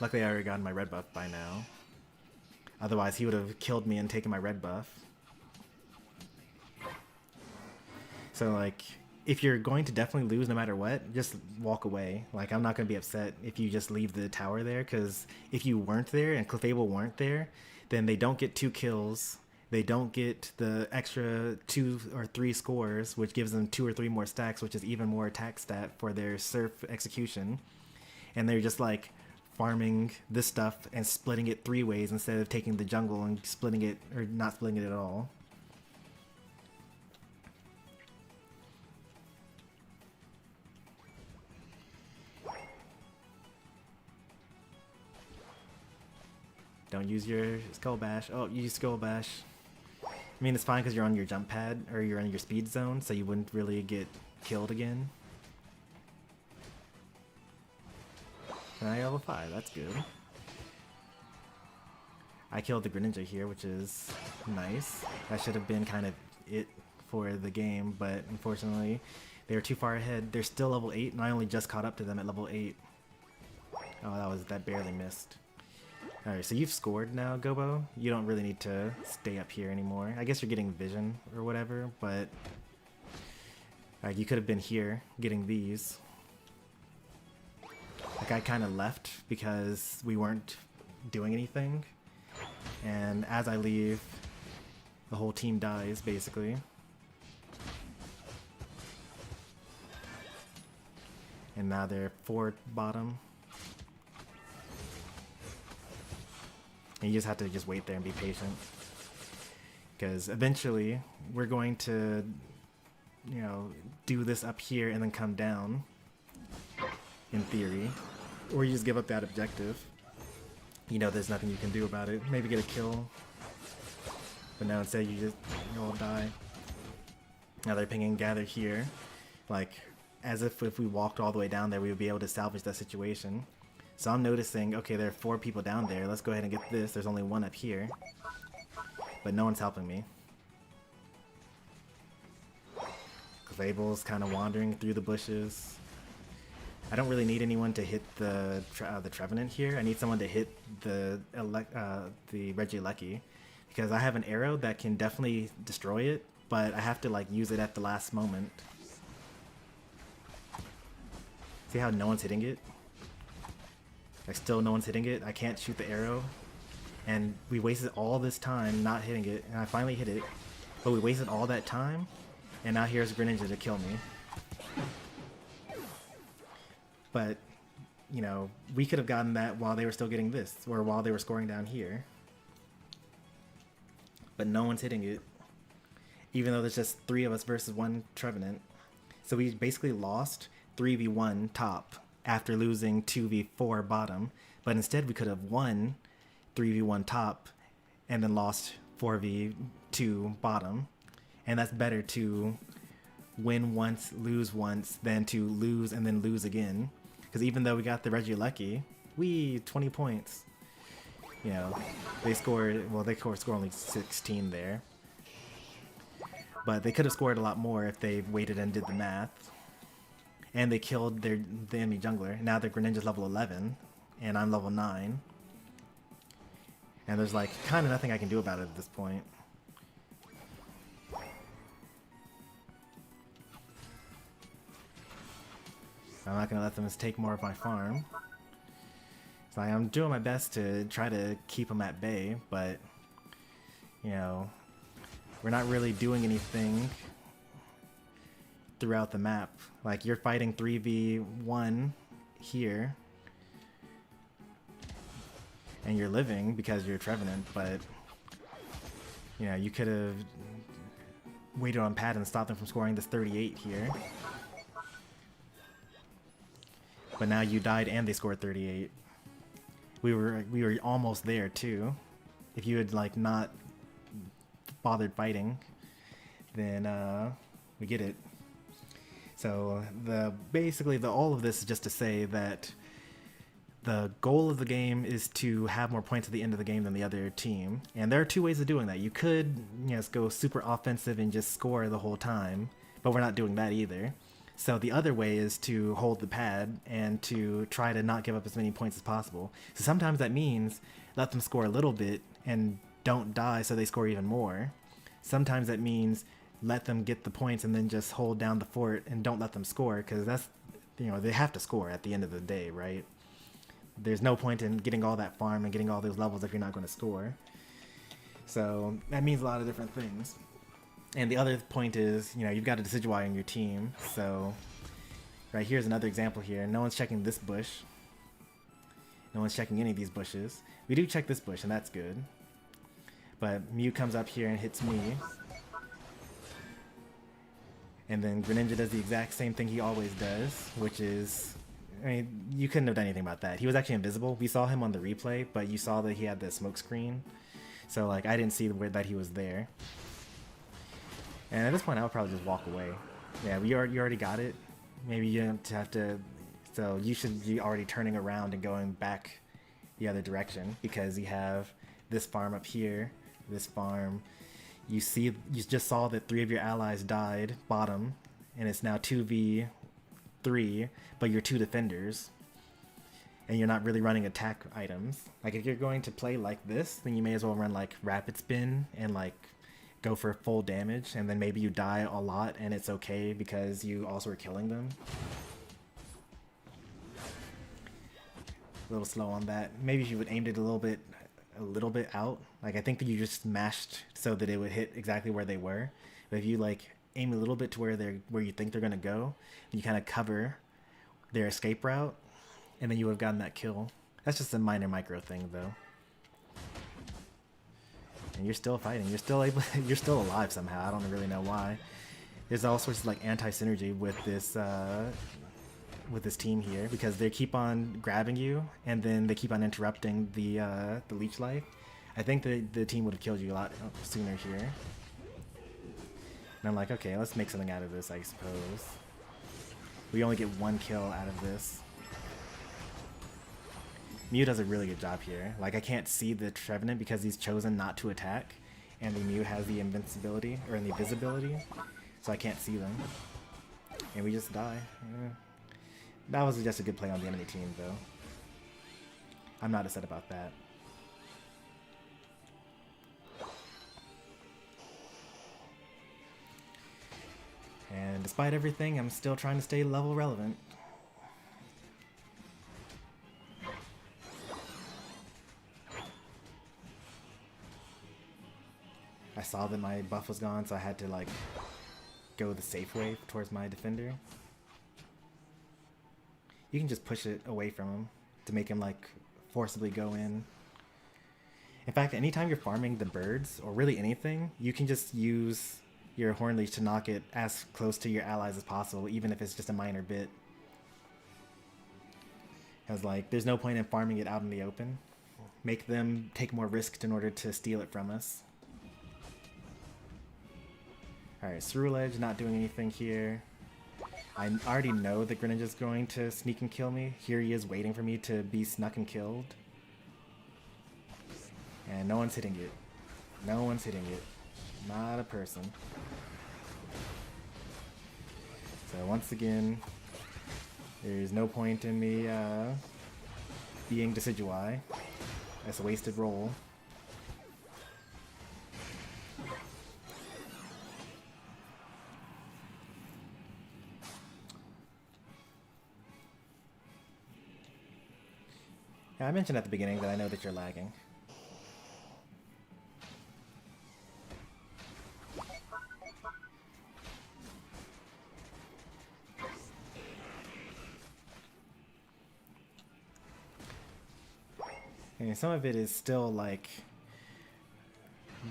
Luckily I already gotten my red buff by now. Otherwise he would have killed me and taken my red buff. So like, if you're going to definitely lose no matter what, just walk away. Like, I'm not going to be upset if you just leave the tower there, because if you weren't there and Clefable weren't there, then they don't get 2 kills. They don't get the extra 2 or 3 scores, which gives them 2 or 3 more stacks, which is even more attack stat for their Surf execution. And they're just like farming this stuff and splitting it 3 ways instead of taking the jungle and splitting it, or not splitting it at all. Don't use your Skull Bash. Oh, you use Skull Bash. I mean, it's fine because you're on your jump pad, or you're in your speed zone, so you wouldn't really get killed again. Now you're level 5, that's good. I killed the Greninja here, which is nice. That should have been kind of it for the game, but unfortunately, they were too far ahead. They're still level 8, and I only just caught up to them at level 8. Oh, that barely missed. Alright, so you've scored now, Gobo. You don't really need to stay up here anymore. I guess you're getting vision or whatever, but you could have been here getting these. I kind of left because we weren't doing anything. And as I leave, the whole team dies, basically. And now they're 4 bottom. And you just have to just wait there and be patient. Because eventually, we're going to, you know, do this up here and then come down. In theory. Or you just give up that objective. You know there's nothing you can do about it. Maybe get a kill. But no, instead you all die. Now they're pinging gather here. Like, as if we walked all the way down there, we would be able to salvage that situation. So I'm noticing, okay, there are 4 people down there. Let's go ahead and get this. There's only 1 up here. But no one's helping me. Fable's kind of wandering through the bushes. I don't really need anyone to hit the Trevenant here. I need someone to hit the Regieleki, because I have an arrow that can definitely destroy it, but I have to like use it at the last moment. See how no one's hitting it? Like still no one's hitting it. I can't shoot the arrow, and we wasted all this time not hitting it, and I finally hit it, but we wasted all that time, and now here's Greninja to kill me. But, you know, we could have gotten that while they were still getting this, or while they were scoring down here. But no one's hitting it, even though there's just 3 of us versus 1 Trevenant. So we basically lost 3v1 top after losing 2v4 bottom. But instead we could have won 3v1 top and then lost 4v2 bottom. And that's better to win once, lose once, than to lose and then lose again. Because even though we got the Regieleki, 20 points. You know, they scored, well, they scored only 16 there. But they could have scored a lot more if they waited and did the math. And they killed the enemy jungler. Now their Greninja's level 11, and I'm level 9. And there's like kind of nothing I can do about it at this point. I'm not going to let them take more of my farm. So I'm doing my best to try to keep them at bay, but, you know, we're not really doing anything throughout the map. Like, you're fighting 3v1 here, and you're living because you're Trevenant, but, you know, you could have waited on pad and stopped them from scoring this 38 here. But now you died and they scored 38. We were almost there too. If you had like not bothered fighting, then we get it. So basically all of this is just to say that the goal of the game is to have more points at the end of the game than the other team. And there are 2 ways of doing that. You could, you know, go super offensive and just score the whole time, but we're not doing that either. So the other way is to hold the pad and to try to not give up as many points as possible. So sometimes that means let them score a little bit and don't die so they score even more. Sometimes that means let them get the points and then just hold down the fort and don't let them score, because that's, you know, they have to score at the end of the day, right? There's no point in getting all that farm and getting all those levels if you're not going to score. So that means a lot of different things. And the other point is, you know, you've got a Decidueye on your team, so right here's another example here. No one's checking this bush. No one's checking any of these bushes. We do check this bush, and that's good. But Mew comes up here and hits me. And then Greninja does the exact same thing he always does, which is, I mean, you couldn't have done anything about that. He was actually invisible. We saw him on the replay, but you saw that he had the smoke screen. So, like, I didn't see that he was there. And at this point, I would probably just walk away. Yeah, you already got it. Maybe you don't have to. So you should be already turning around and going back the other direction, because you have this farm up here, this farm. You just saw that 3 of your allies died bottom, and it's now 2v3, but you're 2 defenders, and you're not really running attack items. Like, if you're going to play like this, then you may as well run like rapid spin and like go for full damage, and then maybe you die a lot and it's okay because you also are killing them. A little slow on that. Maybe if you would aimed it a little bit out. Like I think that you just mashed so that it would hit exactly where they were. But if you like aim a little bit to where you think they're gonna go, and you kind of cover their escape route, and then you would have gotten that kill. That's just a minor micro thing though. And you're still fighting. You're still able. You're still alive somehow. I don't really know why. There's all sorts of like anti-synergy with this team here because they keep on grabbing you and then they keep on interrupting the leech life. I think the team would have killed you a lot sooner here. And I'm like, okay, let's make something out of this, I suppose. We only get one kill out of this. Mew does a really good job here. Like I can't see the Trevenant because he's chosen not to attack, and the Mew has the invincibility or the invisibility, so I can't see them. And we just die. Yeah. That was just a good play on the enemy team, though. I'm not upset about that. And despite everything, I'm still trying to stay level relevant. I saw that my buff was gone, so I had to like go the safe way towards my defender. You can just push it away from him to make him like forcibly go in. In fact, anytime you're farming the birds or really anything, you can just use your Horn Leech to knock it as close to your allies as possible, even if it's just a minor bit. Because like, there's no point in farming it out in the open. Make them take more risk in order to steal it from us. Alright, Ceruledge not doing anything here. I already know that Greninja's going to sneak and kill me. Here he is waiting for me to be snuck and killed. And no one's hitting it. No one's hitting it. Not a person. So once again, there's no point in me being Decidueye. That's a wasted roll. I mentioned at the beginning that I know that you're lagging. And some of it is still like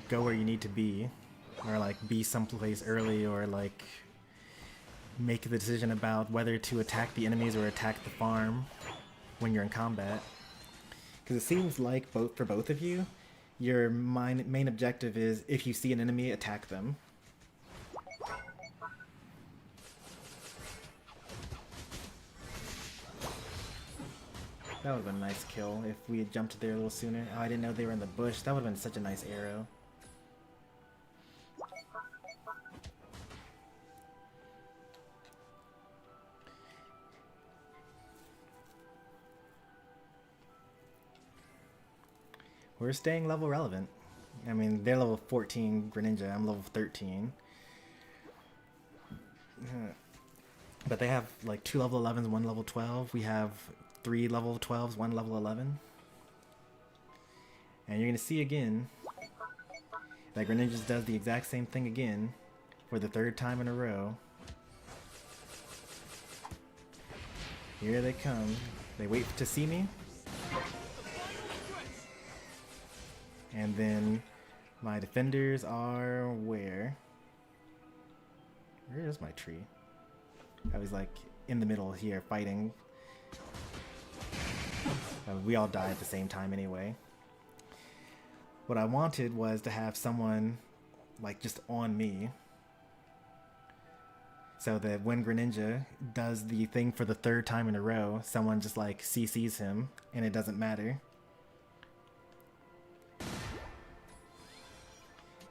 go where you need to be, or like be someplace early, or like make the decision about whether to attack the enemies or attack the farm when you're in combat. Because it seems like for both of you, your main objective is if you see an enemy, attack them. That would have been a nice kill if we had jumped there a little sooner. Oh, I didn't know they were in the bush. That would have been such a nice arrow. We're staying level relevant. I mean, they're level 14 Greninja, I'm level 13. But they have like 2 level 11s, 1 level 12. We have 3 level 12s, 1 level 11. And you're going to see again that Greninja does the exact same thing again for the 3rd time in a row. Here they come. They wait to see me. And then my defenders are where? Where is my tree? I was like in the middle here fighting. We all died at the same time anyway. What I wanted was to have someone like just on me, so that when Greninja does the thing for the 3rd time in a row, someone just like CCs him and it doesn't matter.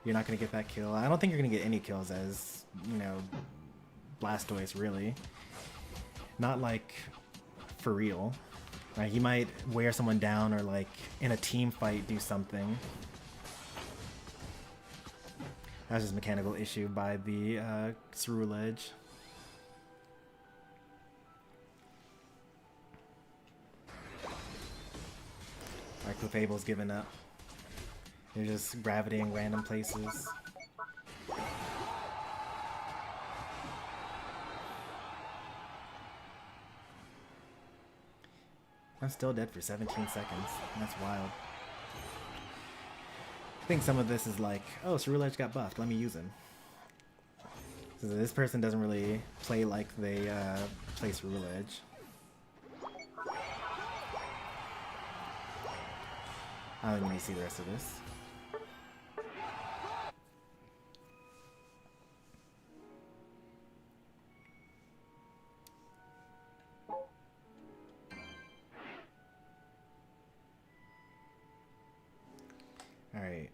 You're not going to get that kill. I don't think you're going to get any kills as, you know, Blastoise, really. Not like for real. Like, he might wear someone down or like in a team fight do something. That's just a mechanical issue by the Ceruledge. Our Clefable's given up. They're just gravitating random places. I'm still dead for 17 seconds. That's wild. I think some of this is like, oh, Ceruledge Edge got buffed. Let me use him. So this person doesn't really play like they play Ceruledge Edge. I don't even need to see the rest of this. Alright.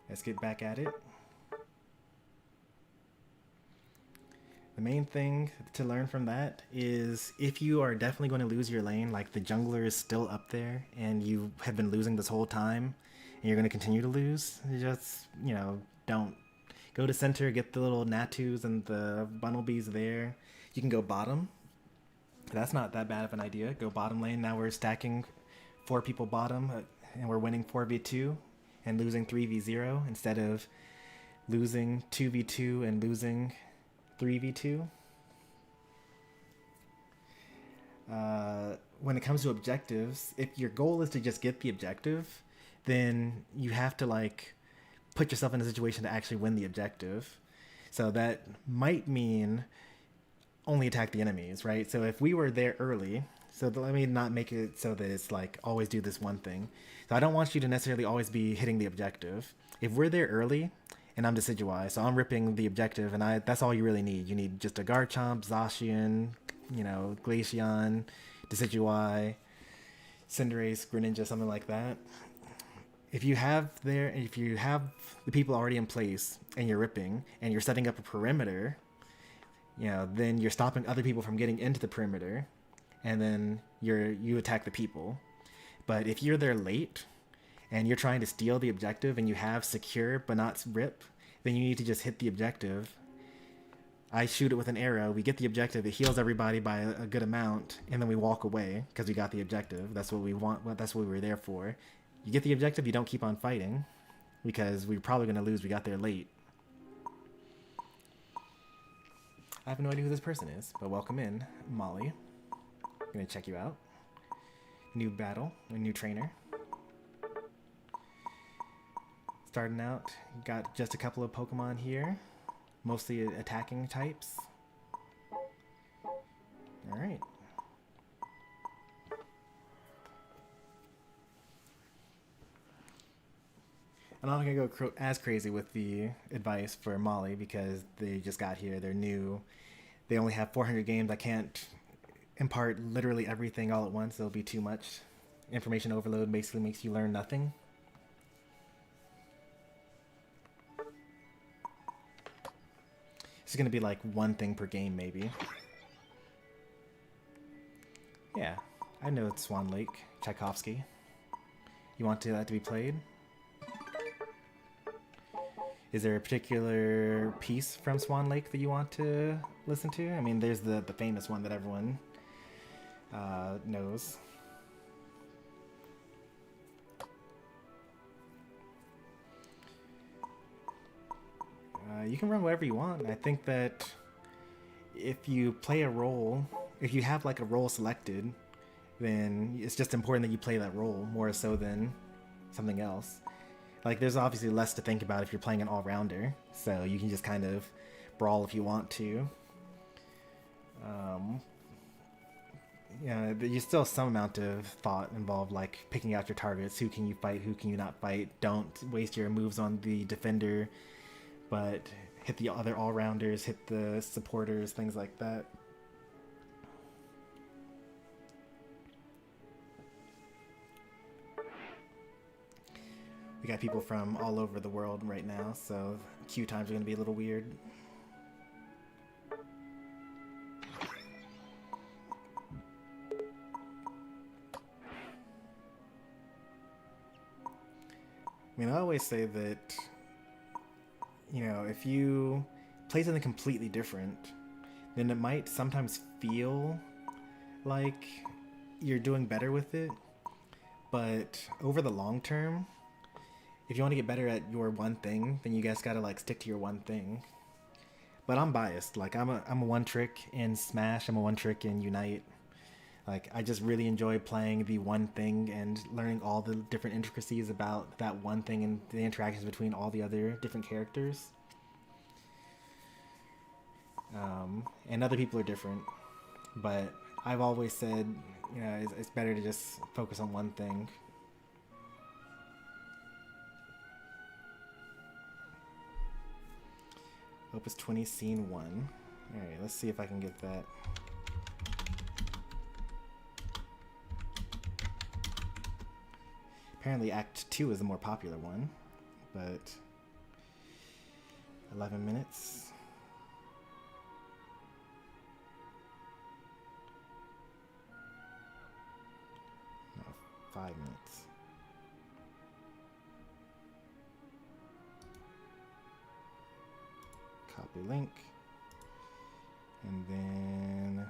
Let's get back at it. The main thing to learn from that is if you are definitely going to lose your lane, like the jungler is still up there and you have been losing this whole time and you're going to continue to lose, just, you know, don't. Go to center, get the little Natus and the Bumblebees there. You can go bottom. That's not that bad of an idea. Go bottom lane. Now we're stacking 4 people bottom and we're winning 4v2 and losing 3v0 instead of losing 2v2 and losing 3v2. When it comes to objectives, if your goal is to just get the objective, then you have to like put yourself in a situation to actually win the objective. So that might mean only attack the enemies, right? So if we were there early, so let me not make it so that it's like always do this one thing. So I don't want you to necessarily always be hitting the objective. If we're there early, and I'm Decidueye, so I'm ripping the objective, and that's all you really need. You need just a Garchomp, Zacian, you know, Glaceon, Decidueye, Cinderace, Greninja, something like that. If you have the people already in place and you're ripping and you're setting up a perimeter, you know, then you're stopping other people from getting into the perimeter, and then you attack the people. But if you're there late and you're trying to steal the objective and you have secure but not rip, then you need to just hit the objective. I shoot it with an arrow, we get the objective, it heals everybody by a good amount, and then we walk away because we got the objective. That's what we want, that's what we were there for. You get the objective, you don't keep on fighting because we're probably going to lose, we got there late. I have no idea who this person is, but welcome in, Molly. I'm going to check you out. New battle, a new trainer. Starting out, got just a couple of Pokemon here, mostly attacking types. Alright. I'm not going to go as crazy with the advice for Molly because they just got here, they're new. They only have 400 games, I can't impart literally everything all at once, it'll be too much. Information overload basically makes you learn nothing. It's going to be like one thing per game, maybe. Yeah, I know it's Swan Lake, Tchaikovsky. You want that to be played? Is there a particular piece from Swan Lake that you want to listen to? I mean, there's the famous one that everyone knows. You can run whatever you want. I think that if you play a role, if you have like a role selected, then it's just important that you play that role more so than something else. Like there's obviously less to think about if you're playing an all-rounder, so you can just kind of brawl if you want to. Yeah, there's still some amount of thought involved, like picking out your targets. Who can you fight? Who can you not fight? Don't waste your moves on the defender, but hit the other all-rounders, hit the supporters, things like that. We got people from all over the world right now, so queue times are going to be a little weird. I mean, I always say that, you know, if you play something completely different, then it might sometimes feel like you're doing better with it, But over the long term, if you want to get better at your one thing, then you guys gotta like stick to your one thing. But I'm biased. Like I'm a one trick in Smash. I'm a one trick in Unite. Like I just really enjoy playing the one thing and learning all the different intricacies about that one thing and the interactions between all the other different characters. And other people are different, but I've always said, you know, it's better to just focus on one thing. Opus 20, Scene 1. Alright, let's see if I can get that. Apparently Act 2 is the more popular one, but 11 minutes. No, 5 minutes. Copy link. And then,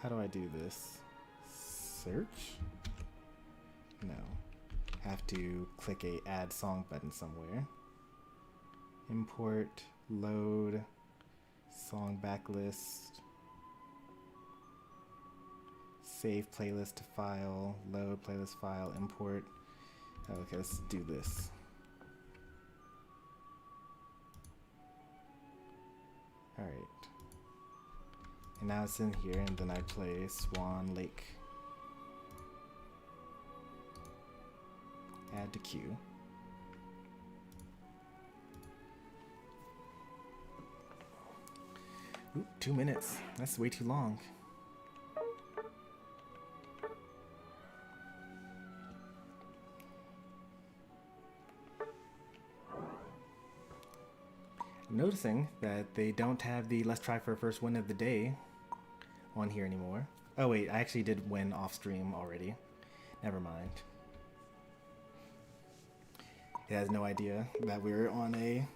how do I do this? Search? No. Have to click a add song button somewhere. Import, load, song backlist, save playlist to file, load playlist file, import. Okay, let's do this. Alright. And now it's in here, and then I play Swan Lake. Add to queue. Ooh, 2 minutes. That's way too long. I'm noticing that they don't have the let's try for a first win of the day on here anymore. Oh wait, I actually did win off stream already. Never mind. It has no idea that we're on a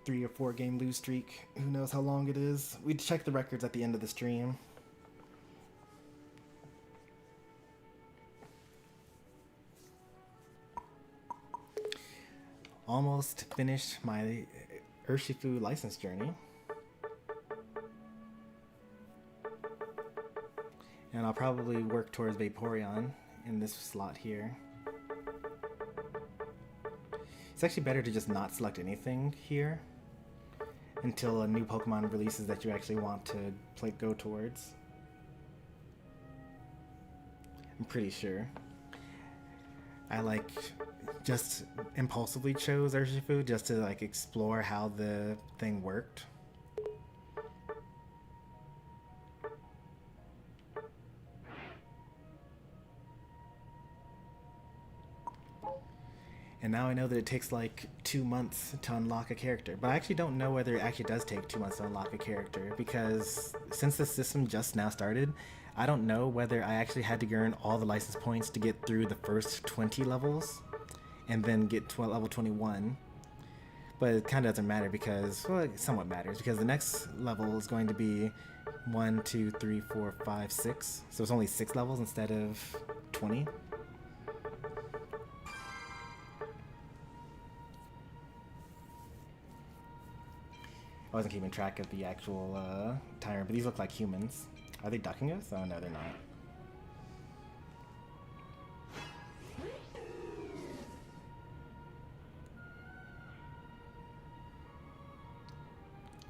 3 or 4 game lose streak. Who knows how long it is? We check the records at the end of the stream. Almost finished my Urshifu license journey. And I'll probably work towards Vaporeon in this slot here. It's actually better to just not select anything here until a new Pokemon releases that you actually want to go towards. I'm pretty sure. I like just impulsively chose Urshifu just to like explore how the thing worked. And now I know that it takes like 2 months to unlock a character. But I actually don't know whether it actually does take 2 months to unlock a character, because since the system just now started, I don't know whether I actually had to earn all the license points to get through the first 20 levels and then get to level 21. But it kind of doesn't matter because, well, it somewhat matters, because the next level is going to be 1, 2, 3, 4, 5, 6. So it's only 6 levels instead of 20. I wasn't keeping track of the actual timer, but these look like humans. Are they ducking us? Oh no, they're not.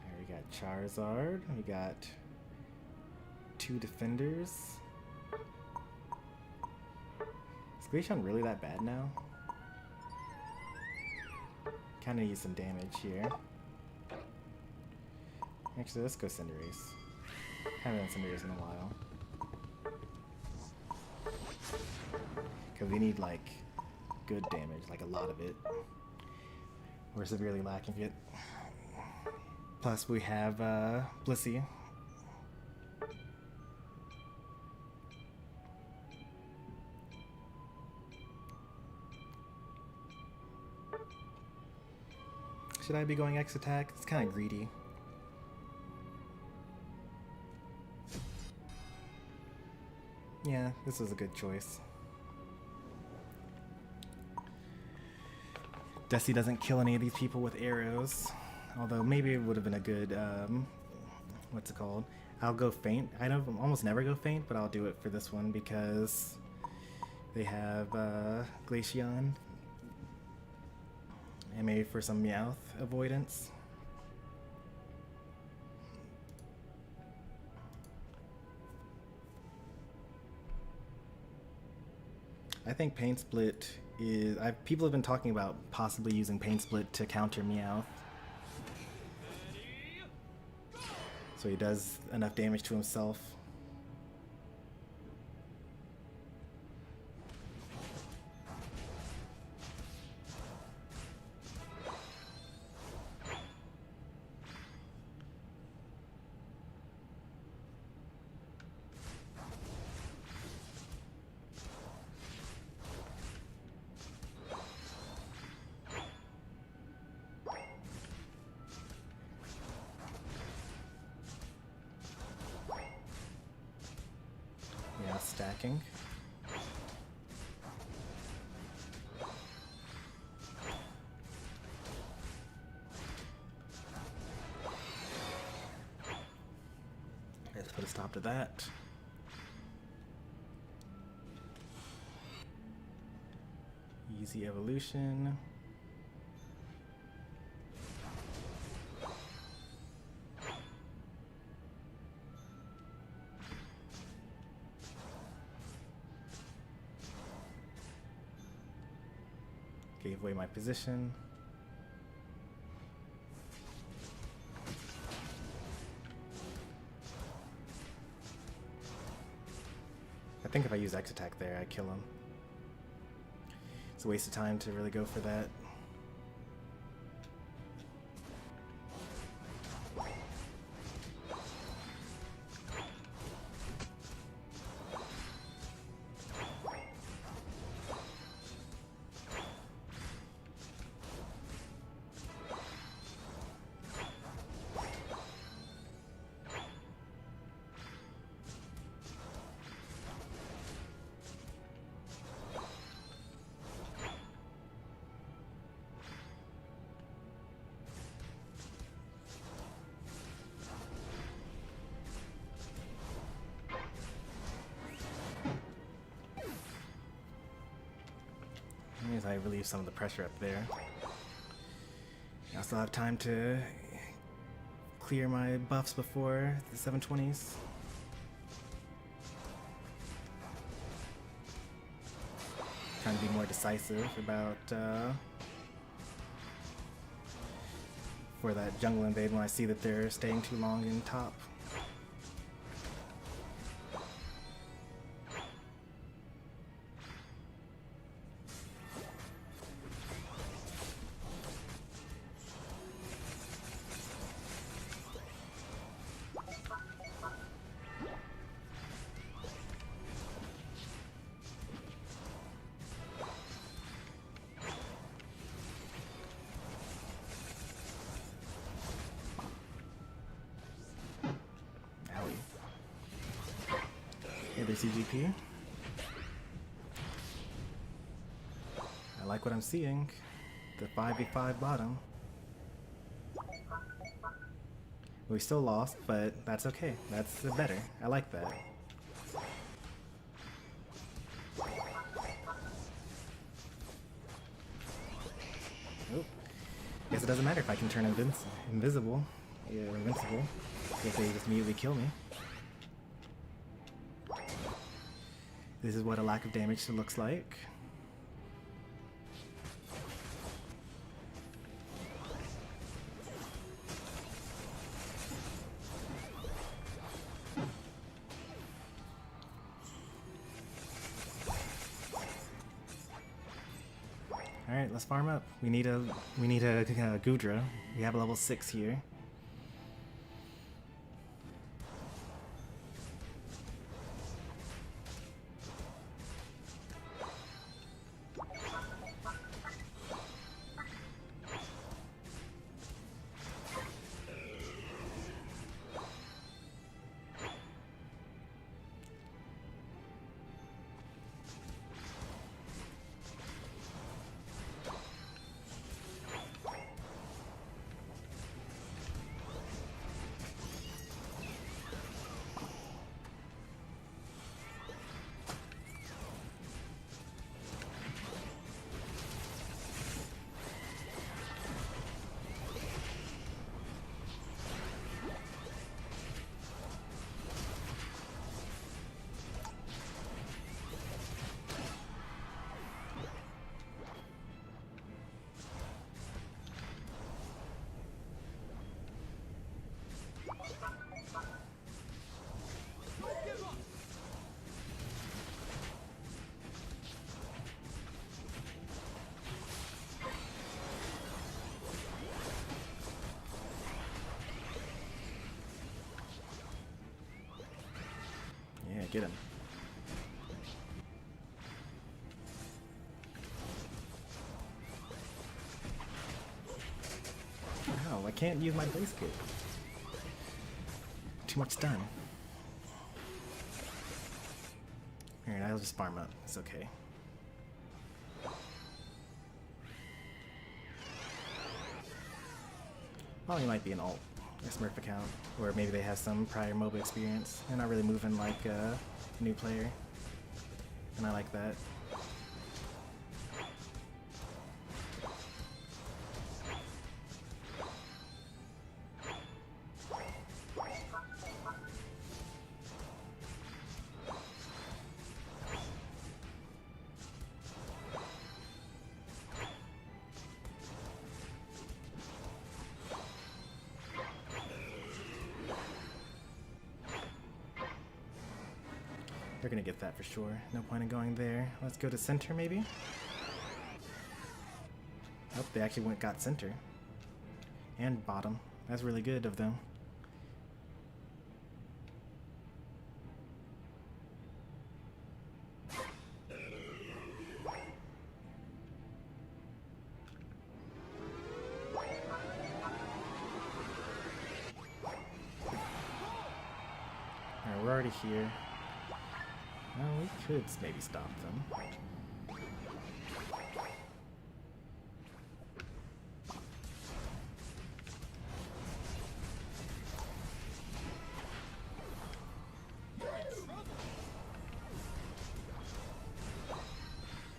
Here we got Charizard. We got 2 defenders. Is Glaceon really that bad now? Kinda need some damage here. Actually, let's go Cinderace. Haven't done Cinderace in a while. Because we need, like, good damage, like a lot of it. We're severely lacking it. Plus, we have Blissey. Should I be going X attack? It's kind of greedy. Yeah, this was a good choice. Desi doesn't kill any of these people with arrows. Although maybe it would have been a good, what's it called? I'll go faint. I don't almost never go faint, but I'll do it for this one because they have Glaceon. And maybe for some Meowth avoidance. I think Pain Split is... people have been talking about possibly using Pain Split to counter Meowth. So he does enough damage to himself. Stacking. Let's put a stop to that. Easy evolution. Gave away my position. I think if I use X attack there, I kill him. It's a waste of time to really go for that. As I relieve some of the pressure up there. I still have time to clear my buffs before the 720s. Trying to be more decisive about for that jungle invade when I see that they're staying too long in top. Hey there, CGP. I like what I'm seeing. The 5v5 bottom. We still lost, but that's okay. That's better. I like that. Oh. Guess it doesn't matter if I can turn invisible. Yeah, or invincible. Guess they just immediately kill me. This is what a lack of damage looks like. Alright, let's farm up. We need a Gudra. We have a level 6 here. gonna get him. Wow, I can't use my blaze kit. Too much stun. Alright, I'll just farm up. It's okay. Probably might be an alt, a Smurf account, or maybe they have some prior MOBA experience. They're not really moving like a new player, and I like that. They're gonna get that for sure. No point in going there. Let's go to center maybe? Oh, they actually got center. And bottom. That's really good of them. Alright, we're already here. Well, we could maybe stop them.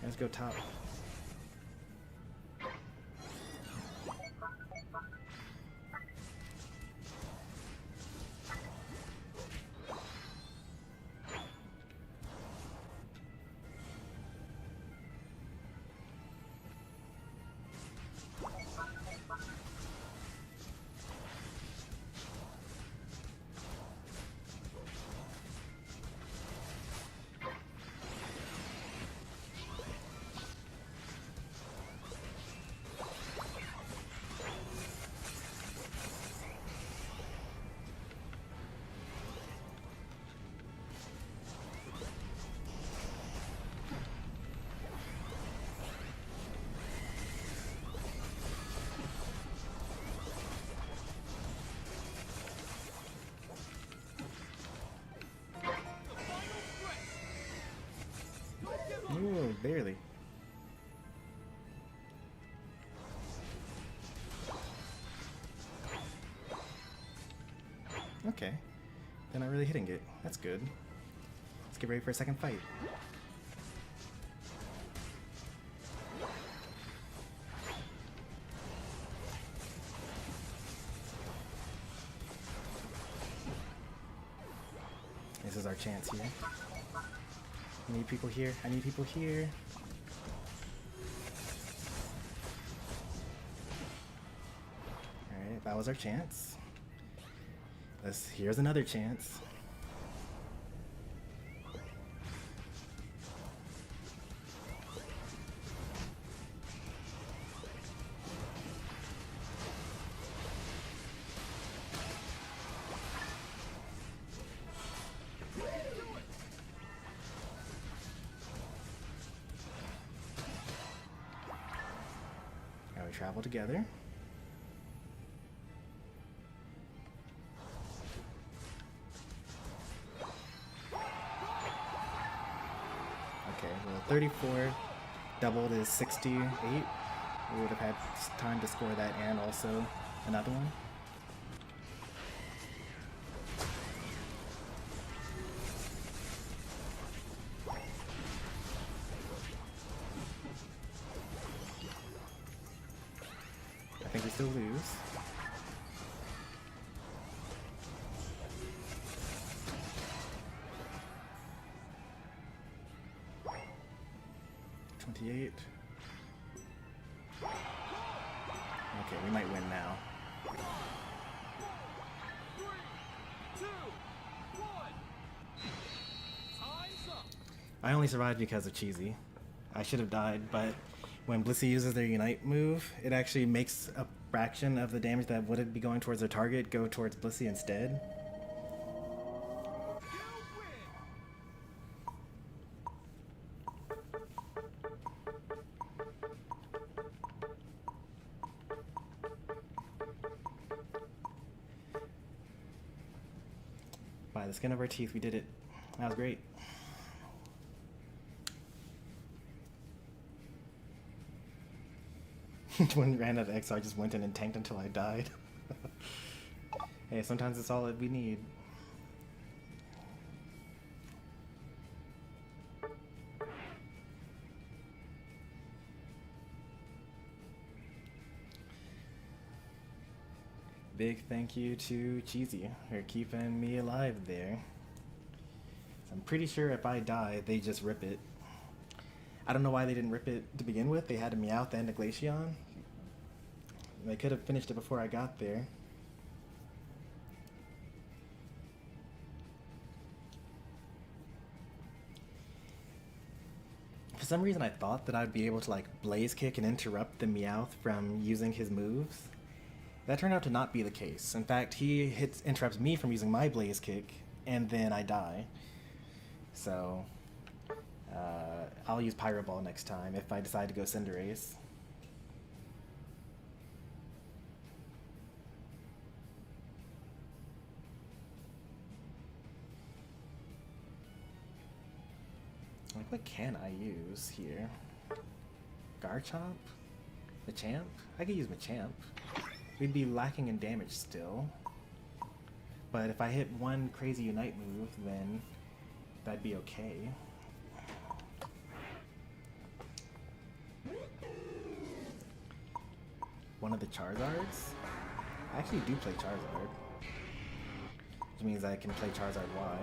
Let's go top. Ooh, barely. Okay. They're not really hitting it. That's good. Let's get ready for a second fight. This is our chance here. I need people here. I need people here. Alright, that was our chance. Here's another chance. Now we travel together. Okay, well 34 doubled is 68. We would have had time to score that and also another one. I think we still lose. Okay, we might win now. 3, 2, 1. Time's up. I only survived because of Cheesy. I should have died, but when Blissey uses their Unite move, it actually makes a fraction of the damage that would be going towards their target go towards Blissey instead. You win. By the skin of our teeth, we did it. That was great. When we ran out of X, I just went in and tanked until I died. Hey, sometimes it's all that we need. Big thank you to Cheesy for keeping me alive there. I'm pretty sure if I die, they just rip it. I don't know why they didn't rip it to begin with. They had a Meowth and a Glaceon. They could have finished it before I got there. For some reason I thought that I'd be able to like Blaze Kick and interrupt the Meowth from using his moves. That turned out to not be the case. In fact, he interrupts me from using my Blaze Kick, and then I die. So, I'll use Pyro Ball next time if I decide to go Cinderace. Like, what can I use here? Garchomp? Machamp? I could use Machamp. We'd be lacking in damage still. But if I hit one crazy Unite move, then that'd be okay. One of the Charizards? I actually do play Charizard. Which means I can play Charizard Y.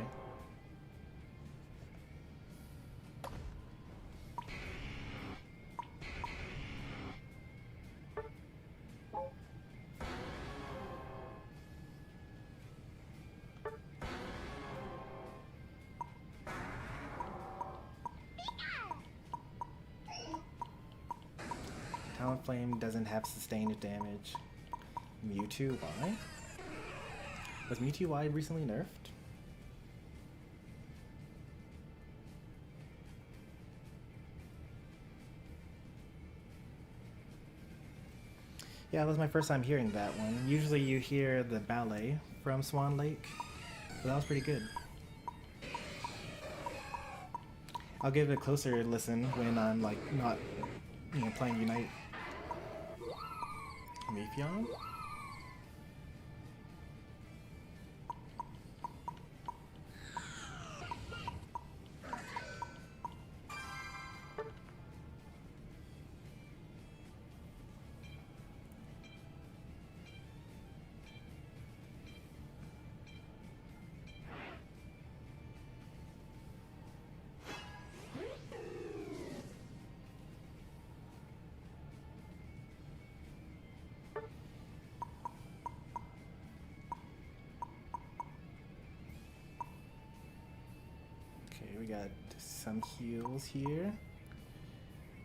Talonflame doesn't have sustained damage. Mewtwo Y? Was Mewtwo Y recently nerfed? Yeah, that was my first time hearing that one. Usually you hear the ballet from Swan Lake, but that was pretty good. I'll give it a closer listen when I'm like not, you know, playing Unite. Leafeon? Okay, we got some heals here.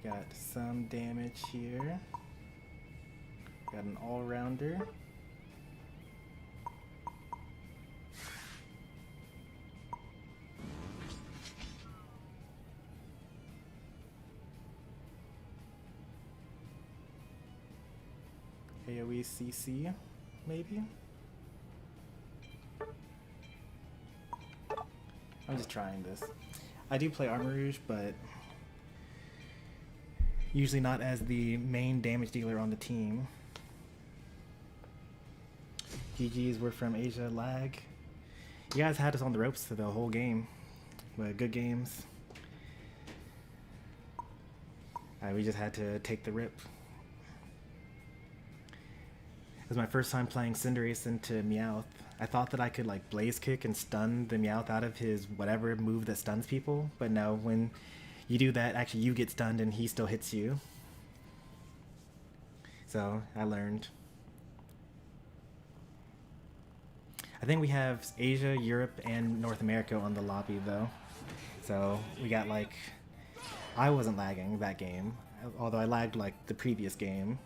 Got some damage here. Got an all-rounder. AoE CC, maybe? I'm just trying this. I do play Armor Rouge, but usually not as the main damage dealer on the team. GG's, we're from Asia, lag. You guys had us on the ropes for the whole game, but good games. We just had to take the rip. It was my first time playing Cinderace into Meowth. I thought that I could like Blaze Kick and stun the Meowth out of his whatever move that stuns people, but no, when you do that, actually you get stunned and he still hits you. So I learned. I think we have Asia, Europe, and North America on the lobby though. So we got like, I wasn't lagging that game, although I lagged like the previous game.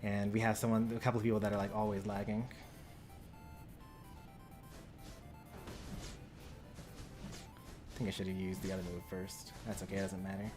And we have a couple of people that are like always lagging. I think I should have used the other move first. That's okay, it doesn't matter.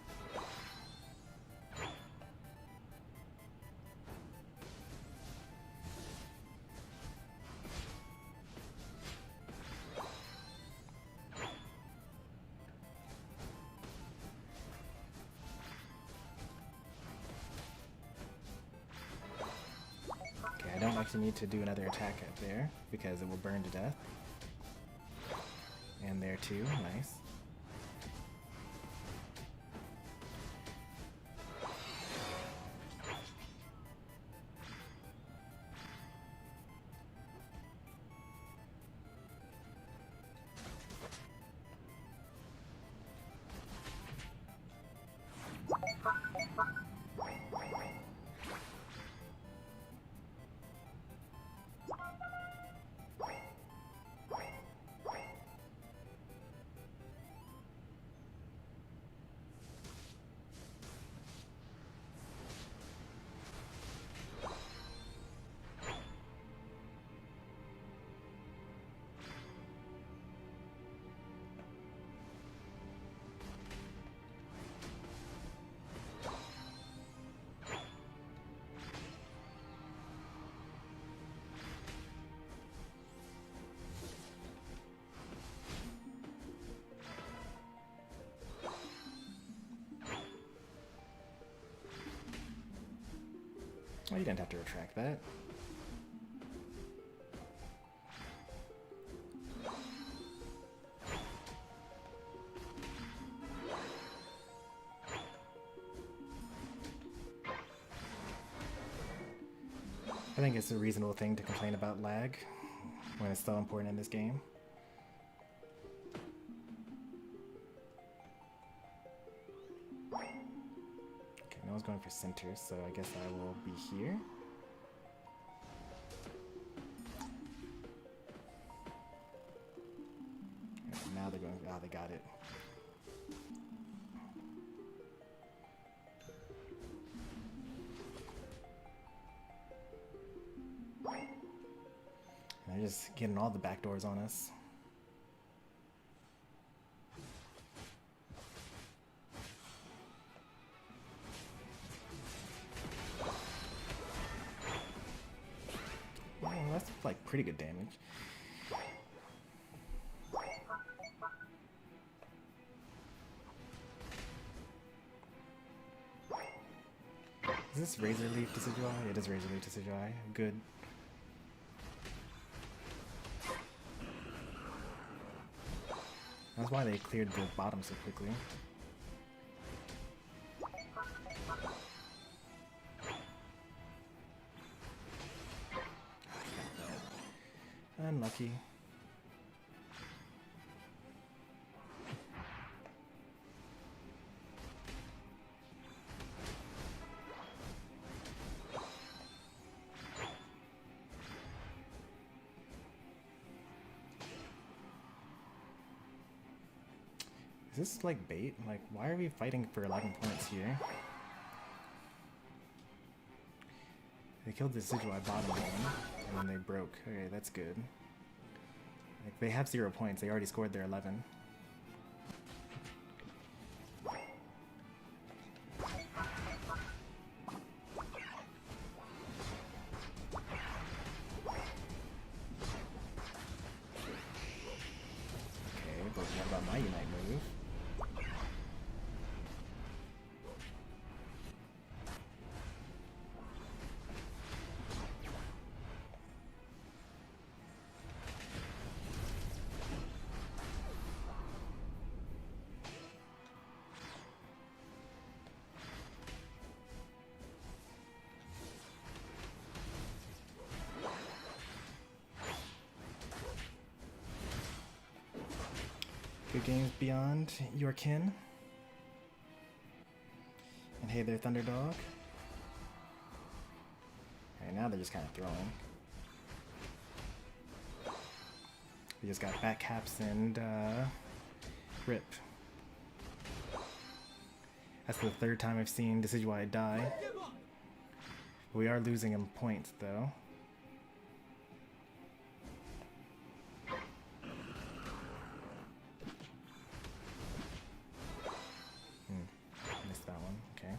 actually need to do another attack up there because it will burn to death. And there too, nice. Oh, you didn't have to retract that. I think it's a reasonable thing to complain about lag when it's so important in this game. Okay, no one's going for center, so I guess I will be here. And now they're going, oh, they got it. They're just getting all the backdoors on us. Oh, that's like pretty good damage. Is this Razor Leaf Decidueye? It is Razor Leaf Decidueye. Good. That's why they cleared the bottom so quickly. Unlucky. Is this like bait? Like, why are we fighting for 11 points here? They killed the Decidueye bottom one, and then they broke. Okay, that's good. Like, they have 0 points. They already scored their 11. Okay, but what about my Unite move? Good games beyond your kin. And hey there, Thunderdog. Alright, now they're just kind of throwing. We just got back caps and rip. That's the third time I've seen Decidueye die. We are losing him points though. Missed that one, okay.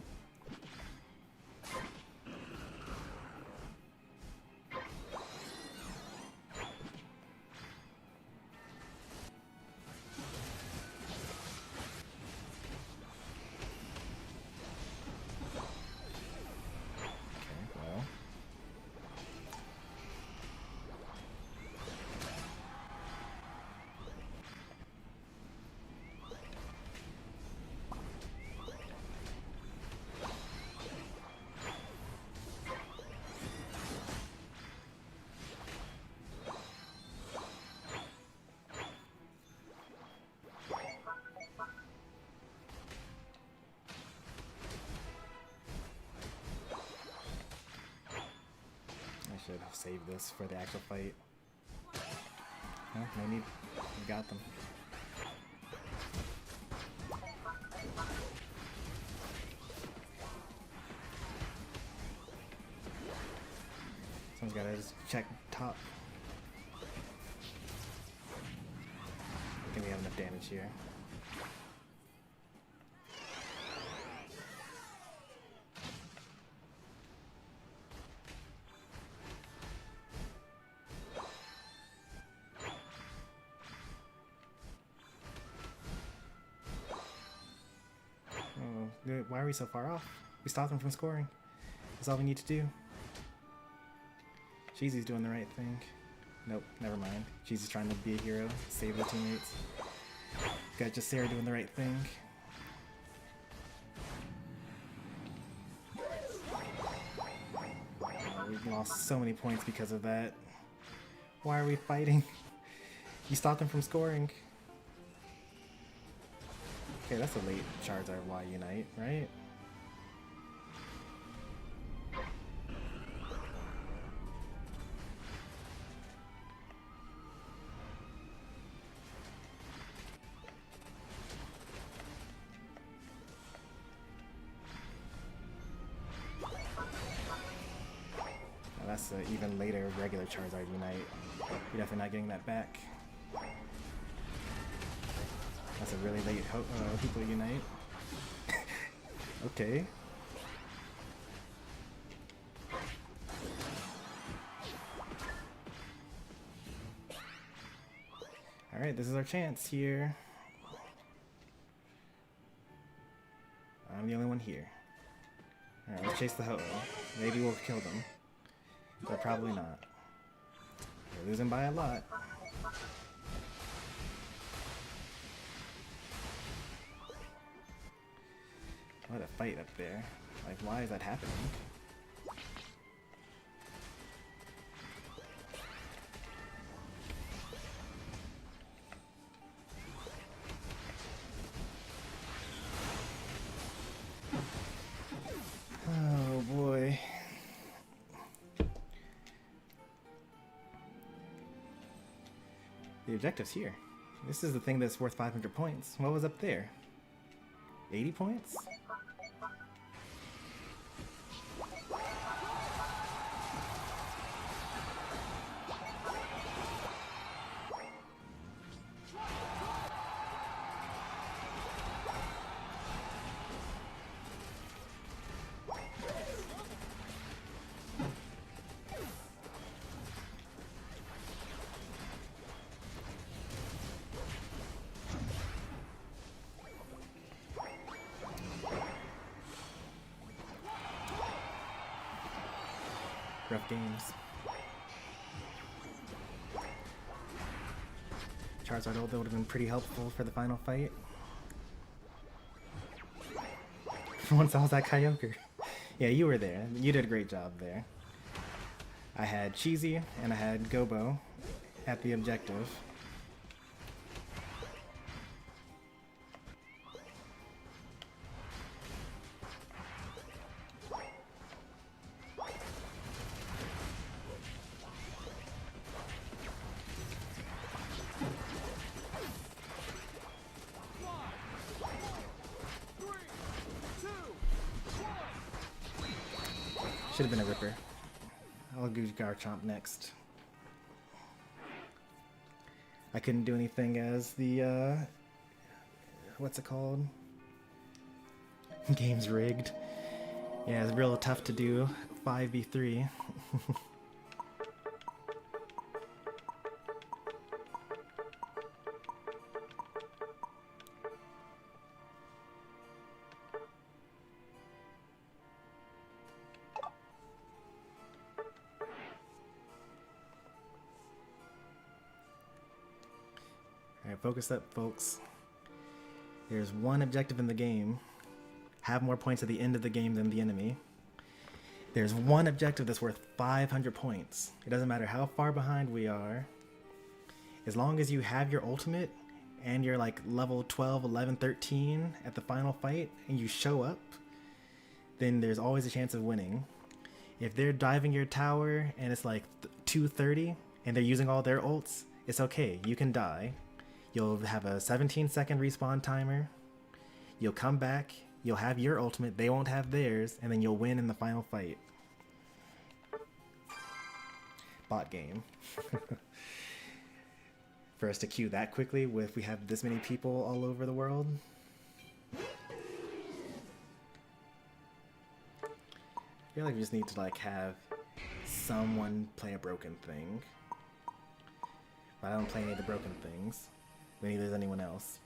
Should have saved this for the actual fight. No, no need. We got them. Someone's gotta just check top. I think we have enough damage here. Oh, why are we so far off? We stopped them from scoring. That's all we need to do. Cheesy's doing the right thing. Nope, never mind. Cheesy's trying to be a hero, save their teammates. Got just Sarah doing the right thing. Oh, we've lost so many points because of that. Why are we fighting? You stopped them from scoring. Okay, that's a late Charizard Y Unite, right? That's an even later regular Charizard Unite. You're definitely not getting that back. That's a really late Hoopa Unite. Okay. Alright, this is our chance here. I'm the only one here. Alright, let's chase the Ho-Oh. Maybe we'll kill them. But probably not. We're losing by a lot. What a fight up there. Like, why is that happening? Oh boy. The objective's here. This is the thing that's worth 500 points. What was up there? 80 points? Rough games. Charizard ult, that would have been pretty helpful for the final fight. Once I was at Kyogre. Yeah, you were there. You did a great job there. I had Cheesy and I had Gobo at the objective. Should have been a Ripper. I'll do Garchomp next. I couldn't do anything as the, what's it called? Game's rigged. Yeah, it's real tough to do 5v3. Alright, focus up, folks. There's one objective in the game. Have more points at the end of the game than the enemy. There's one objective that's worth 500 points. It doesn't matter how far behind we are. As long as you have your ultimate and you're like level 12, 11, 13 at the final fight and you show up, then there's always a chance of winning. If they're diving your tower and it's like 2:30 and they're using all their ults, it's okay. You can die. You'll have a 17-second respawn timer. You'll come back. You'll have your ultimate. They won't have theirs, and then you'll win in the final fight. Bot game. For us to queue that quickly, if we have this many people all over the world. I feel like we just need to like have someone play a broken thing. But I don't play any of the broken things. But neither does anyone else.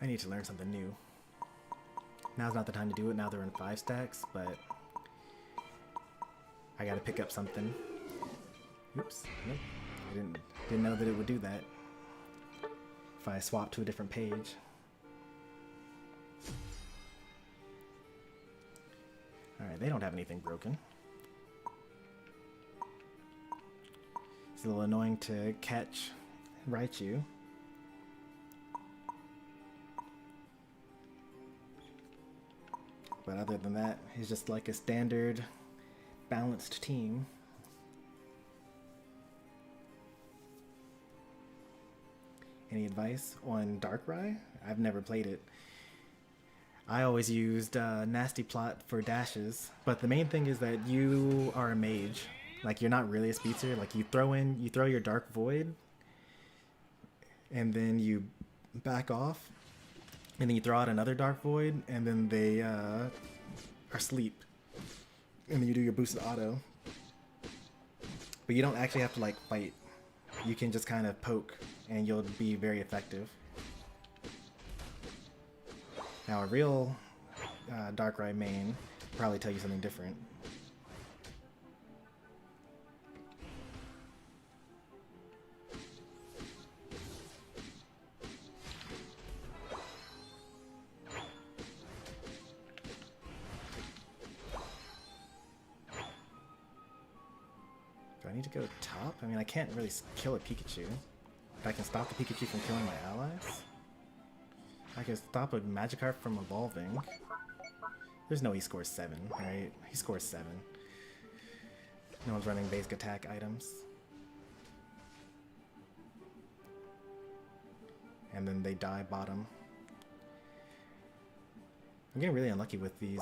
I need to learn something new. Now's not the time to do it, now they're in 5 stacks, but I gotta pick up something. Oops, nope. I didn't know that it would do that if I swap to a different page. Alright, they don't have anything broken. It's a little annoying to catch Raichu. But other than that, he's just like a standard balanced team. Any advice on Darkrai? I've never played it. I always used Nasty Plot for dashes, but the main thing is that you are a mage. Like, you're not really a speedster. Like, you throw your Dark Void, and then you back off, and then you throw out another Dark Void, and then they are asleep. And then you do your boosted auto. But you don't actually have to like fight. You can just kind of poke, and you'll be very effective. Now a real Darkrai main will probably tell you something different. Do I need to go top? I mean, I can't really kill a Pikachu. But I can stop the Pikachu from killing my allies. I can stop a Magikarp from evolving. There's no he scores 7, right? He scores 7. No one's running basic attack items. And then they die bottom. I'm getting really unlucky with these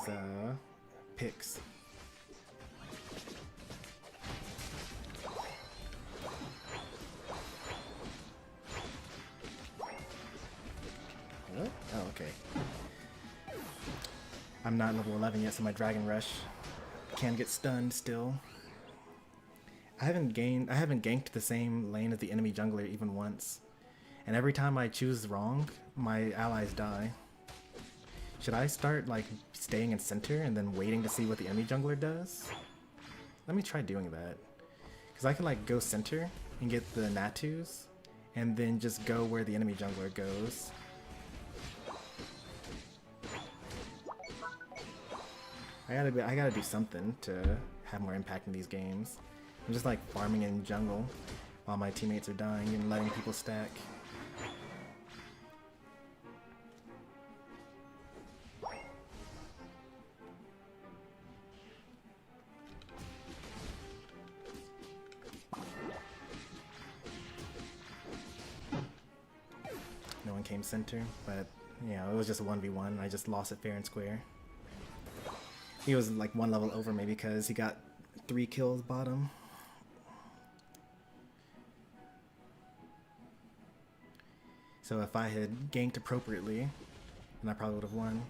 picks. What? Oh, okay. I'm not level 11 yet, so my Dragon Rush can get stunned still. I haven't ganked the same lane as the enemy jungler even once. And every time I choose wrong, my allies die. Should I start like staying in center and then waiting to see what the enemy jungler does? Let me try doing that. Because I can like go center and get the Natus, and then just go where the enemy jungler goes. I gotta do something to have more impact in these games. I'm just like farming in jungle while my teammates are dying and letting people stack. No one came center, but you know, it was just a 1v1. I just lost it fair and square. He was like one level over me because he got 3 kills bottom. So if I had ganked appropriately, then I probably would have won.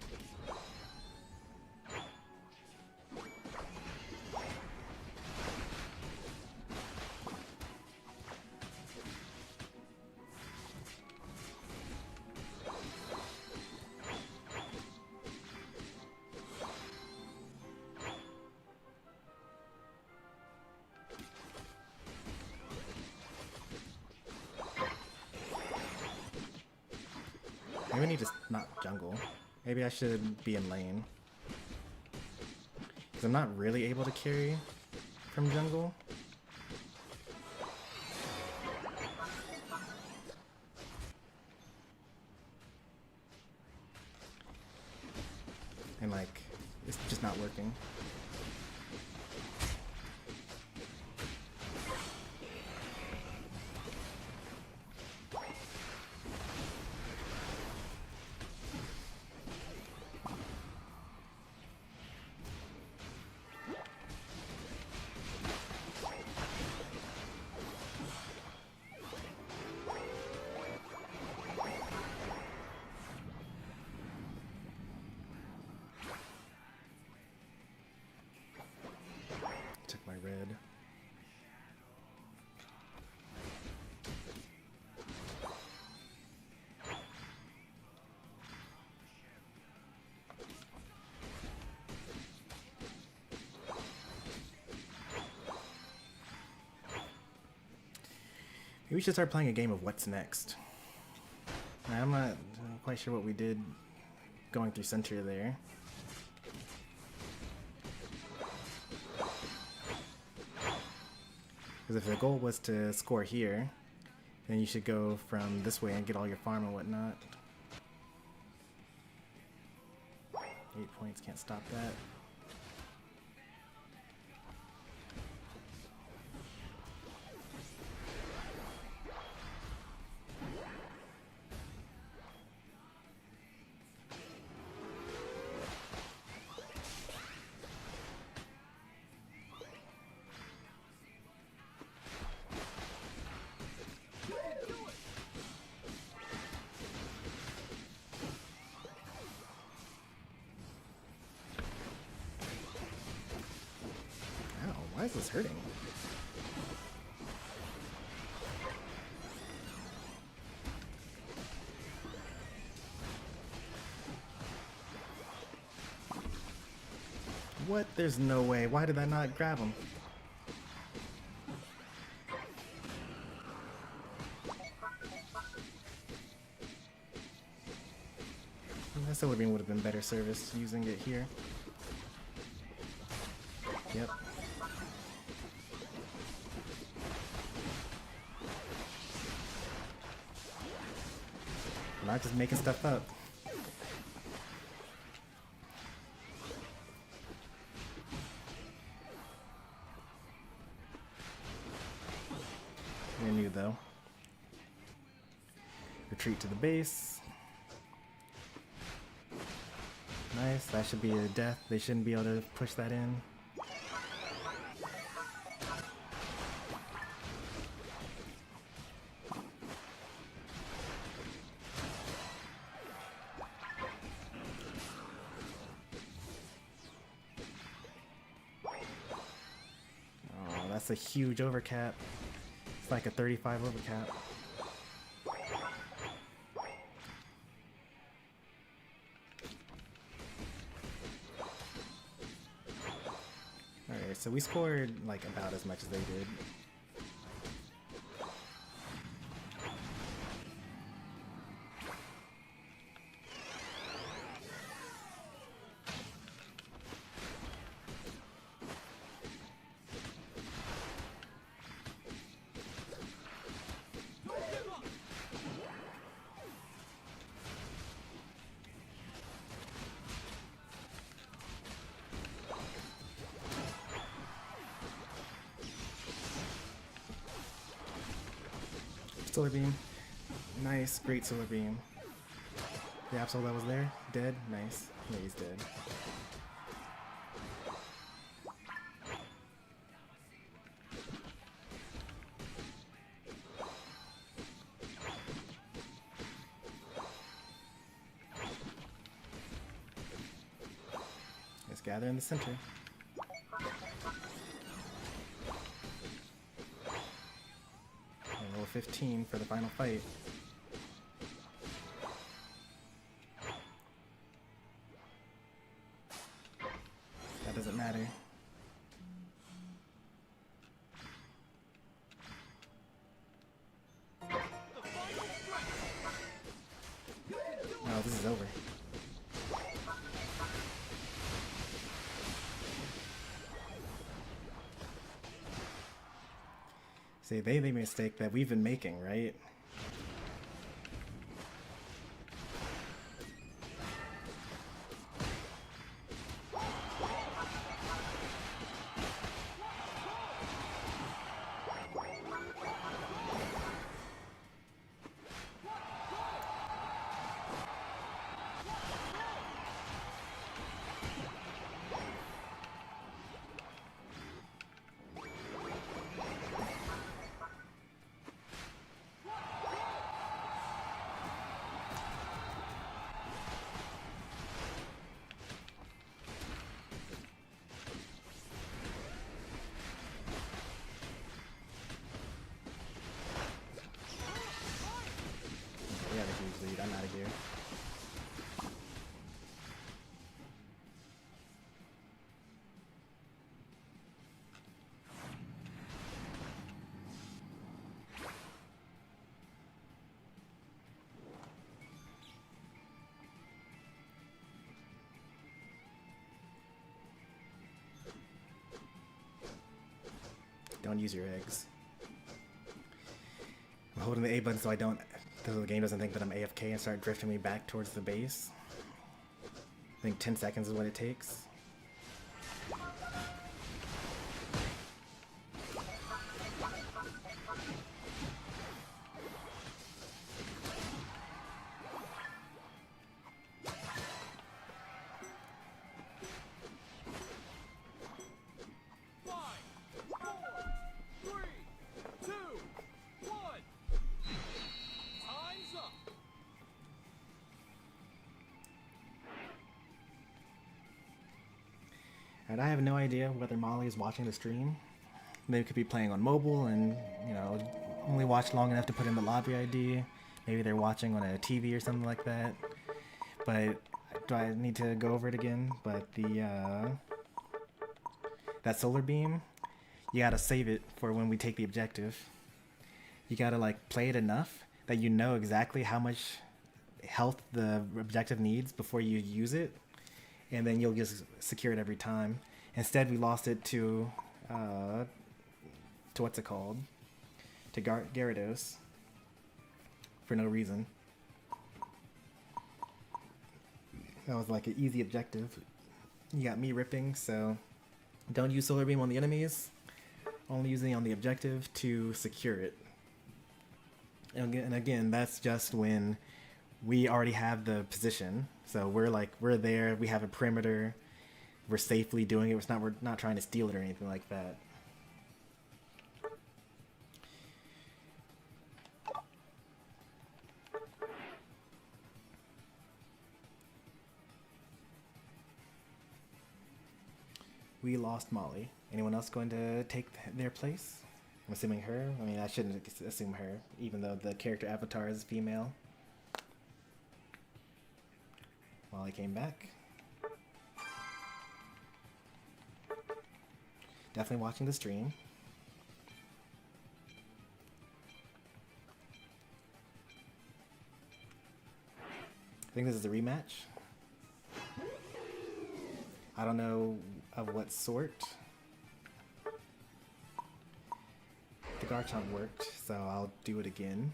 Maybe I need to not jungle. Maybe I should be in lane. Because I'm not really able to carry from jungle. And like, it's just not working. Took my red. Maybe we should start playing a game of what's next. I'm not quite sure what we did going through center there. Because if the goal was to score here, then you should go from this way and get all your farm and whatnot. 8 points, can't stop that. Why is this hurting? What? There's no way. Why did I not grab him? That Solar Beam would have been better service using it here. Yep. I'm not just making stuff up. I knew though. Retreat to the base. Nice, that should be a death. They shouldn't be able to push that in. Oh, that's a huge overcap. It's like a 35 overcap. Alright, so we scored like about as much as they did. Solar Beam. Nice, great Solar Beam. The Accel that was there, dead? Nice. Yeah, he's dead. Let's gather in the center. Level 15 for the final fight. That doesn't matter. See, they made a mistake that we've been making, right? We have a huge lead. I'm out of here. Don't use your eggs. I'm holding the A button so the game doesn't think that I'm AFK and start drifting me back towards the base. I think 10 seconds is what it takes. And I have no idea whether Molly is watching the stream. They could be playing on mobile and, you know, only watch long enough to put in the lobby ID. Maybe they're watching on a TV or something like that. But do I need to go over it again? But that solar beam, you gotta save it for when we take the objective. You gotta like play it enough that you know exactly how much health the objective needs before you use it, and then you'll just secure it every time. Instead, we lost it to what's it called? To Gyarados for no reason. That was like an easy objective. You got me ripping, so don't use Solar Beam on the enemies. Only using it on the objective to secure it. And again, that's just when we already have the position. So we're there, we have a perimeter, we're safely doing it. We're not trying to steal it or anything like that. We lost Molly. Anyone else going to take their place? I'm assuming her. I mean, I shouldn't assume her, even though the character avatar is female. Molly came back. Definitely watching the stream. I think this is a rematch. I don't know of what sort. The Garchomp worked, so I'll do it again.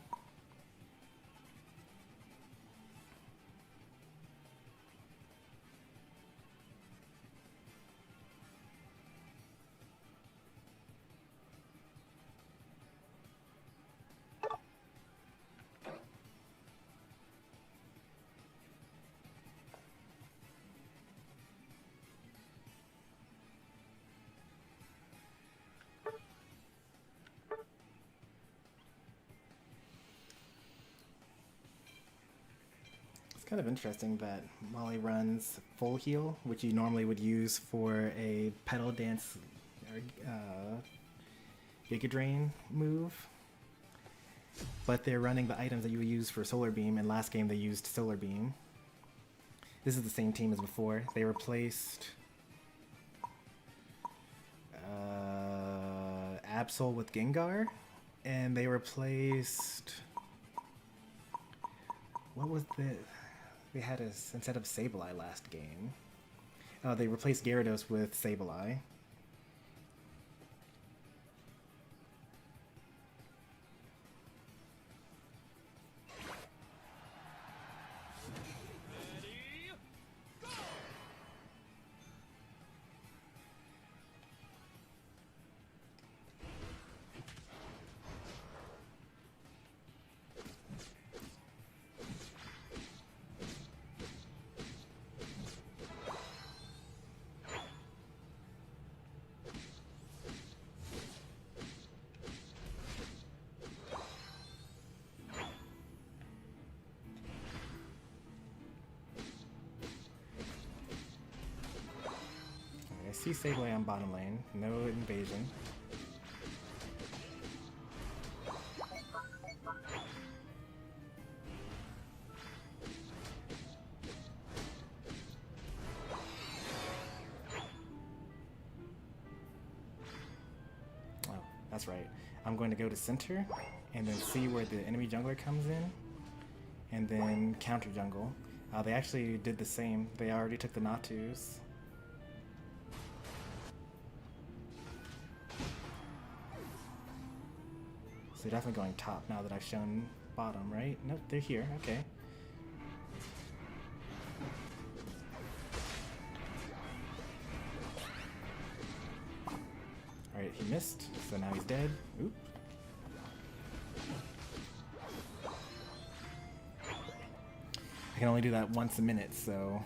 It's kind of interesting that Molly runs full heal, which you normally would use for a Petal Dance Giga Drain move. But they're running the items that you would use for Solar Beam, and last game they used Solar Beam. This is the same team as before. They replaced Accel with Gengar, and they replaced... What was the... They had instead of Sableye last game. Oh, they replaced Gyarados with Sableye. see Sableye on bottom lane. No invasion. Oh, that's right. I'm going to go to center and then see where the enemy jungler comes in and then counter jungle. They actually did the same. They already took the Natus. So they're definitely going top now that I've shown bottom, right? Nope, they're here. Okay. Alright, he missed, so now he's dead. Oop. I can only do that once a minute, so...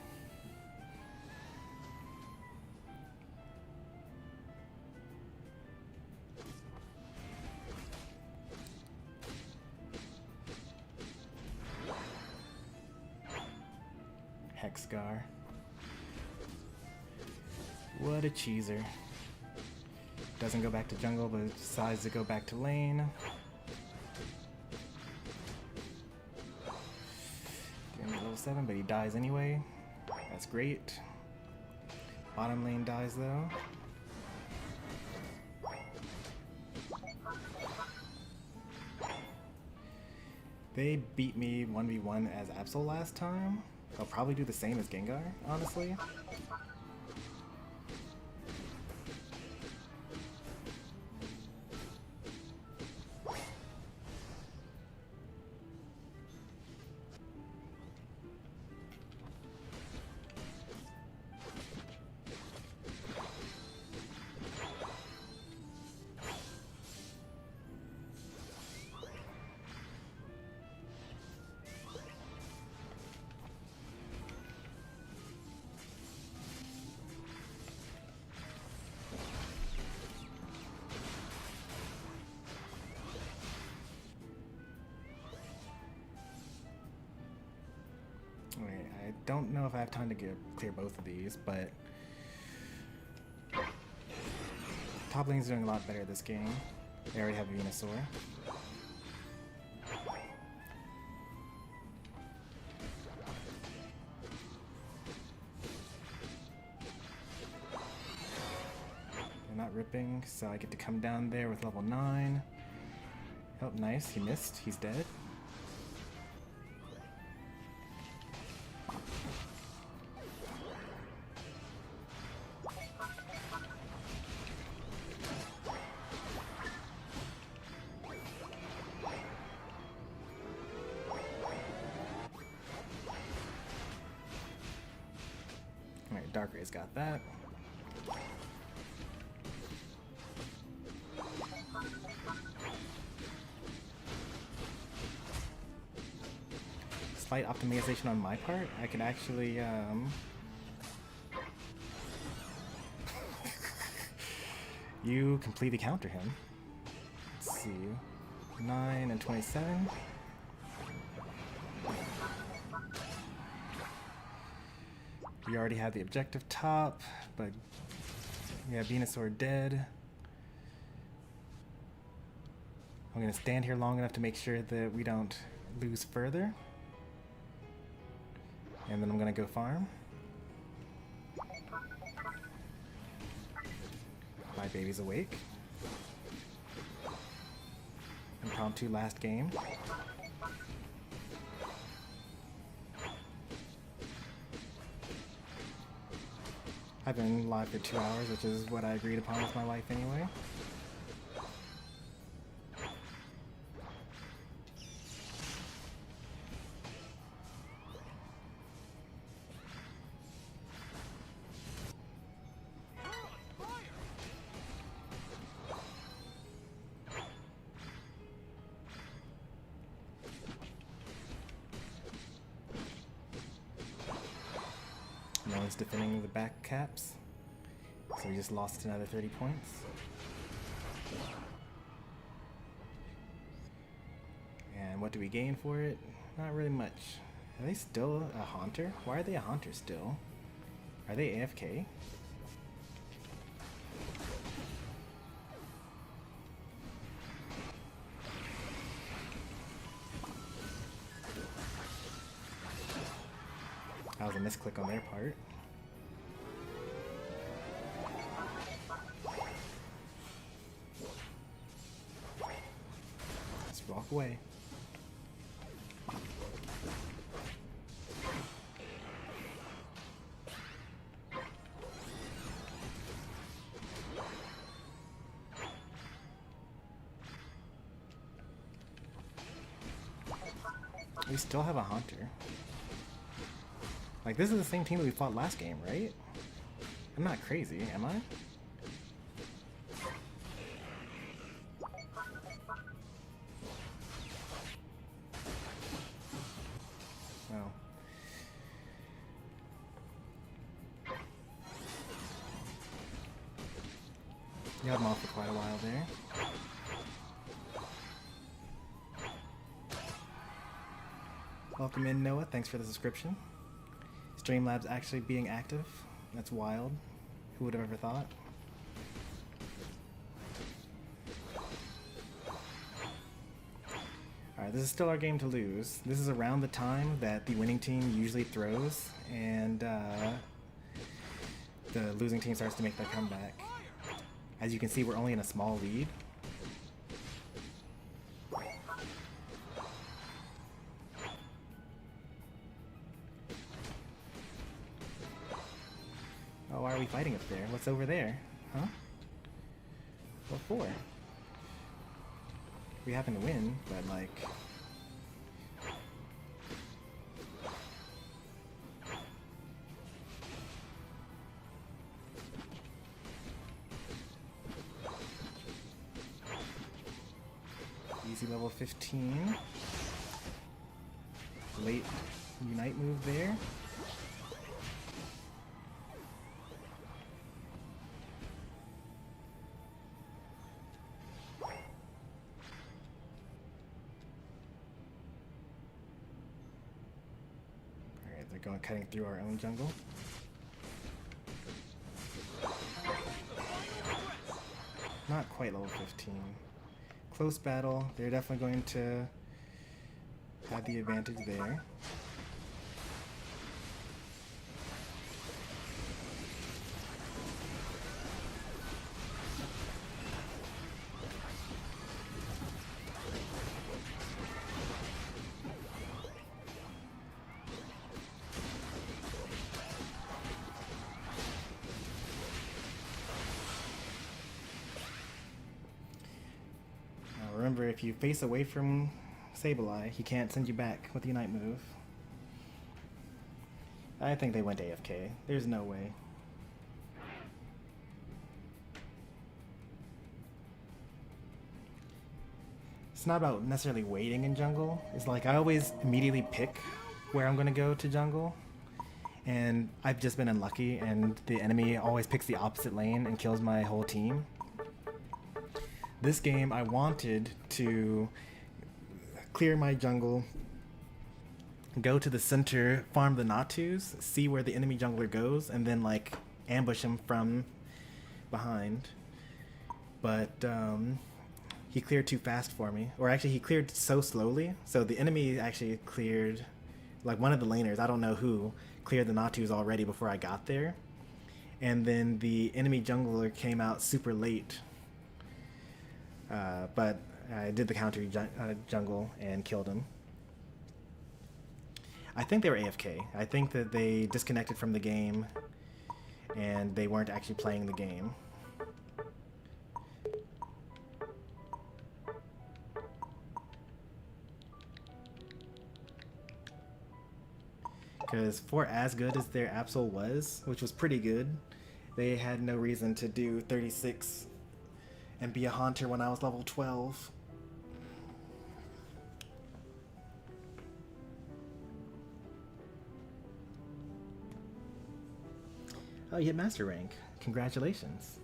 Hexgar. What a cheeser. Doesn't go back to jungle, but decides to go back to lane. Level 7, but he dies anyway. That's great. Bottom lane dies though. They beat me 1v1 as Accel last time. They'll probably do the same as Gengar, honestly. I don't know if I have time to clear both of these, but top lane's doing a lot better this game. They already have a Venusaur. They're not ripping, so I get to come down there with level 9. Oh, nice. He missed. He's dead. Alright, Darkray's got that. Slight optimization on my part. I can actually you completely counter him. Let's see. 9 and 27. We already had the objective top, but yeah, Venusaur dead. I'm gonna stand here long enough to make sure that we don't lose further. And then I'm gonna go farm. My baby's awake. Impromptu last game. I've been live for 2 hours, which is what I agreed upon with my wife anyway. No one's defending the back caps, so we just lost another 30 points. And what do we gain for it? Not really much. Are they still a Haunter? Why are they a Haunter still? Are they AFK? misclick on their part. Let's walk away. We still have a Haunter. Like, this is the same team that we fought last game, right? I'm not crazy, am I? Oh. You had him off for quite a while there. Welcome in, Noah. Thanks for the subscription. Streamlabs actually being active. That's wild. Who would have ever thought? Alright, this is still our game to lose. This is around the time that the winning team usually throws, and the losing team starts to make their comeback. As you can see, we're only in a small lead. Oh, why are we fighting up there? What's over there? Huh? What for? We happen to win, but like... Easy level 15. Late Unite move there. They're going cutting through our own jungle. Not quite level 15. Close battle. They're definitely going to have the advantage there. Remember, if you face away from Sableye, he can't send you back with the Unite move. I think they went AFK. There's no way. It's not about necessarily waiting in jungle. It's like I always immediately pick where I'm going to go to jungle. And I've just been unlucky, and the enemy always picks the opposite lane and kills my whole team. This game, I wanted to clear my jungle, go to the center, farm the Natus, see where the enemy jungler goes, and then like ambush him from behind. But he cleared too fast for me. Or actually, he cleared so slowly. So the enemy actually cleared, like one of the laners, I don't know who, cleared the Natus already before I got there. And then the enemy jungler came out super late. But I did the counter jungle and killed him. I think they were AFK. I think that they disconnected from the game and they weren't actually playing the game. Because for as good as their Accel was, which was pretty good, they had no reason to do 36 and be a Haunter when I was level 12. Oh, you hit Master Rank. Congratulations.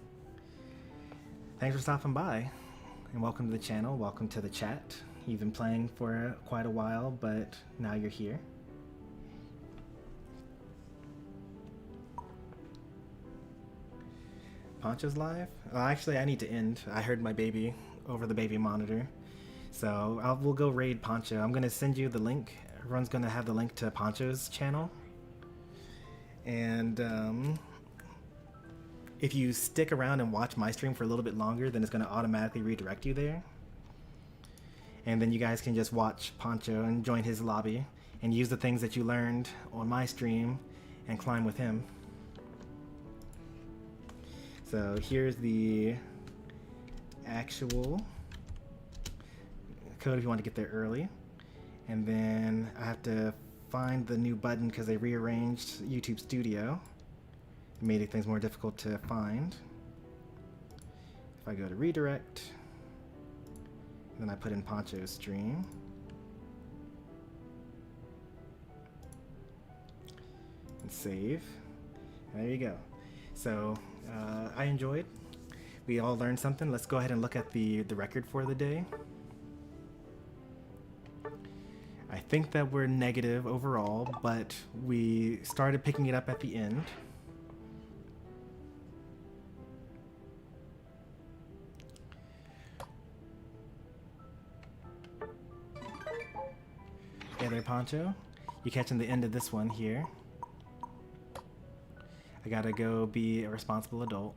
Thanks for stopping by. And welcome to the channel. Welcome to the chat. You've been playing for quite a while, but now you're here. Poncho's live? Well, actually, I need to end. I heard my baby over the baby monitor. So we'll go raid Poncho. I'm going to send you the link. Everyone's going to have the link to Poncho's channel. And if you stick around and watch my stream for a little bit longer, then it's going to automatically redirect you there. And then you guys can just watch Poncho and join his lobby and use the things that you learned on my stream and climb with him. So here's the actual code if you want to get there early. And then I have to find the new button because they rearranged YouTube Studio. It made things more difficult to find. If I go to redirect, then I put in Poncho's stream. And save. And there you go. So I enjoyed. We all learned something. Let's go ahead and look at the record for the day. I think that we're negative overall, but we started picking it up at the end. Hey there, Poncho. You catching the end of this one here. I gotta go be a responsible adult.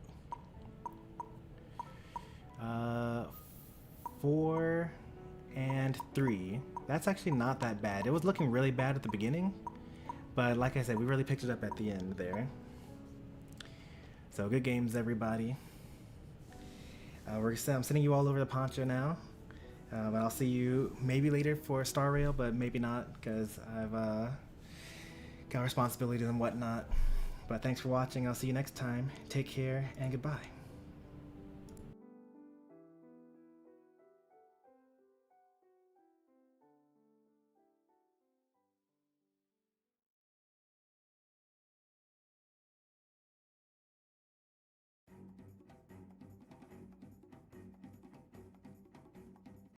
4 and 3. That's actually not that bad. It was looking really bad at the beginning, but like I said, we really picked it up at the end there. So good games, everybody. I'm sending you all over to Poncho now. But I'll see you maybe later for Star Rail, but maybe not because I've got responsibilities and whatnot. But thanks for watching. I'll see you next time. Take care and goodbye.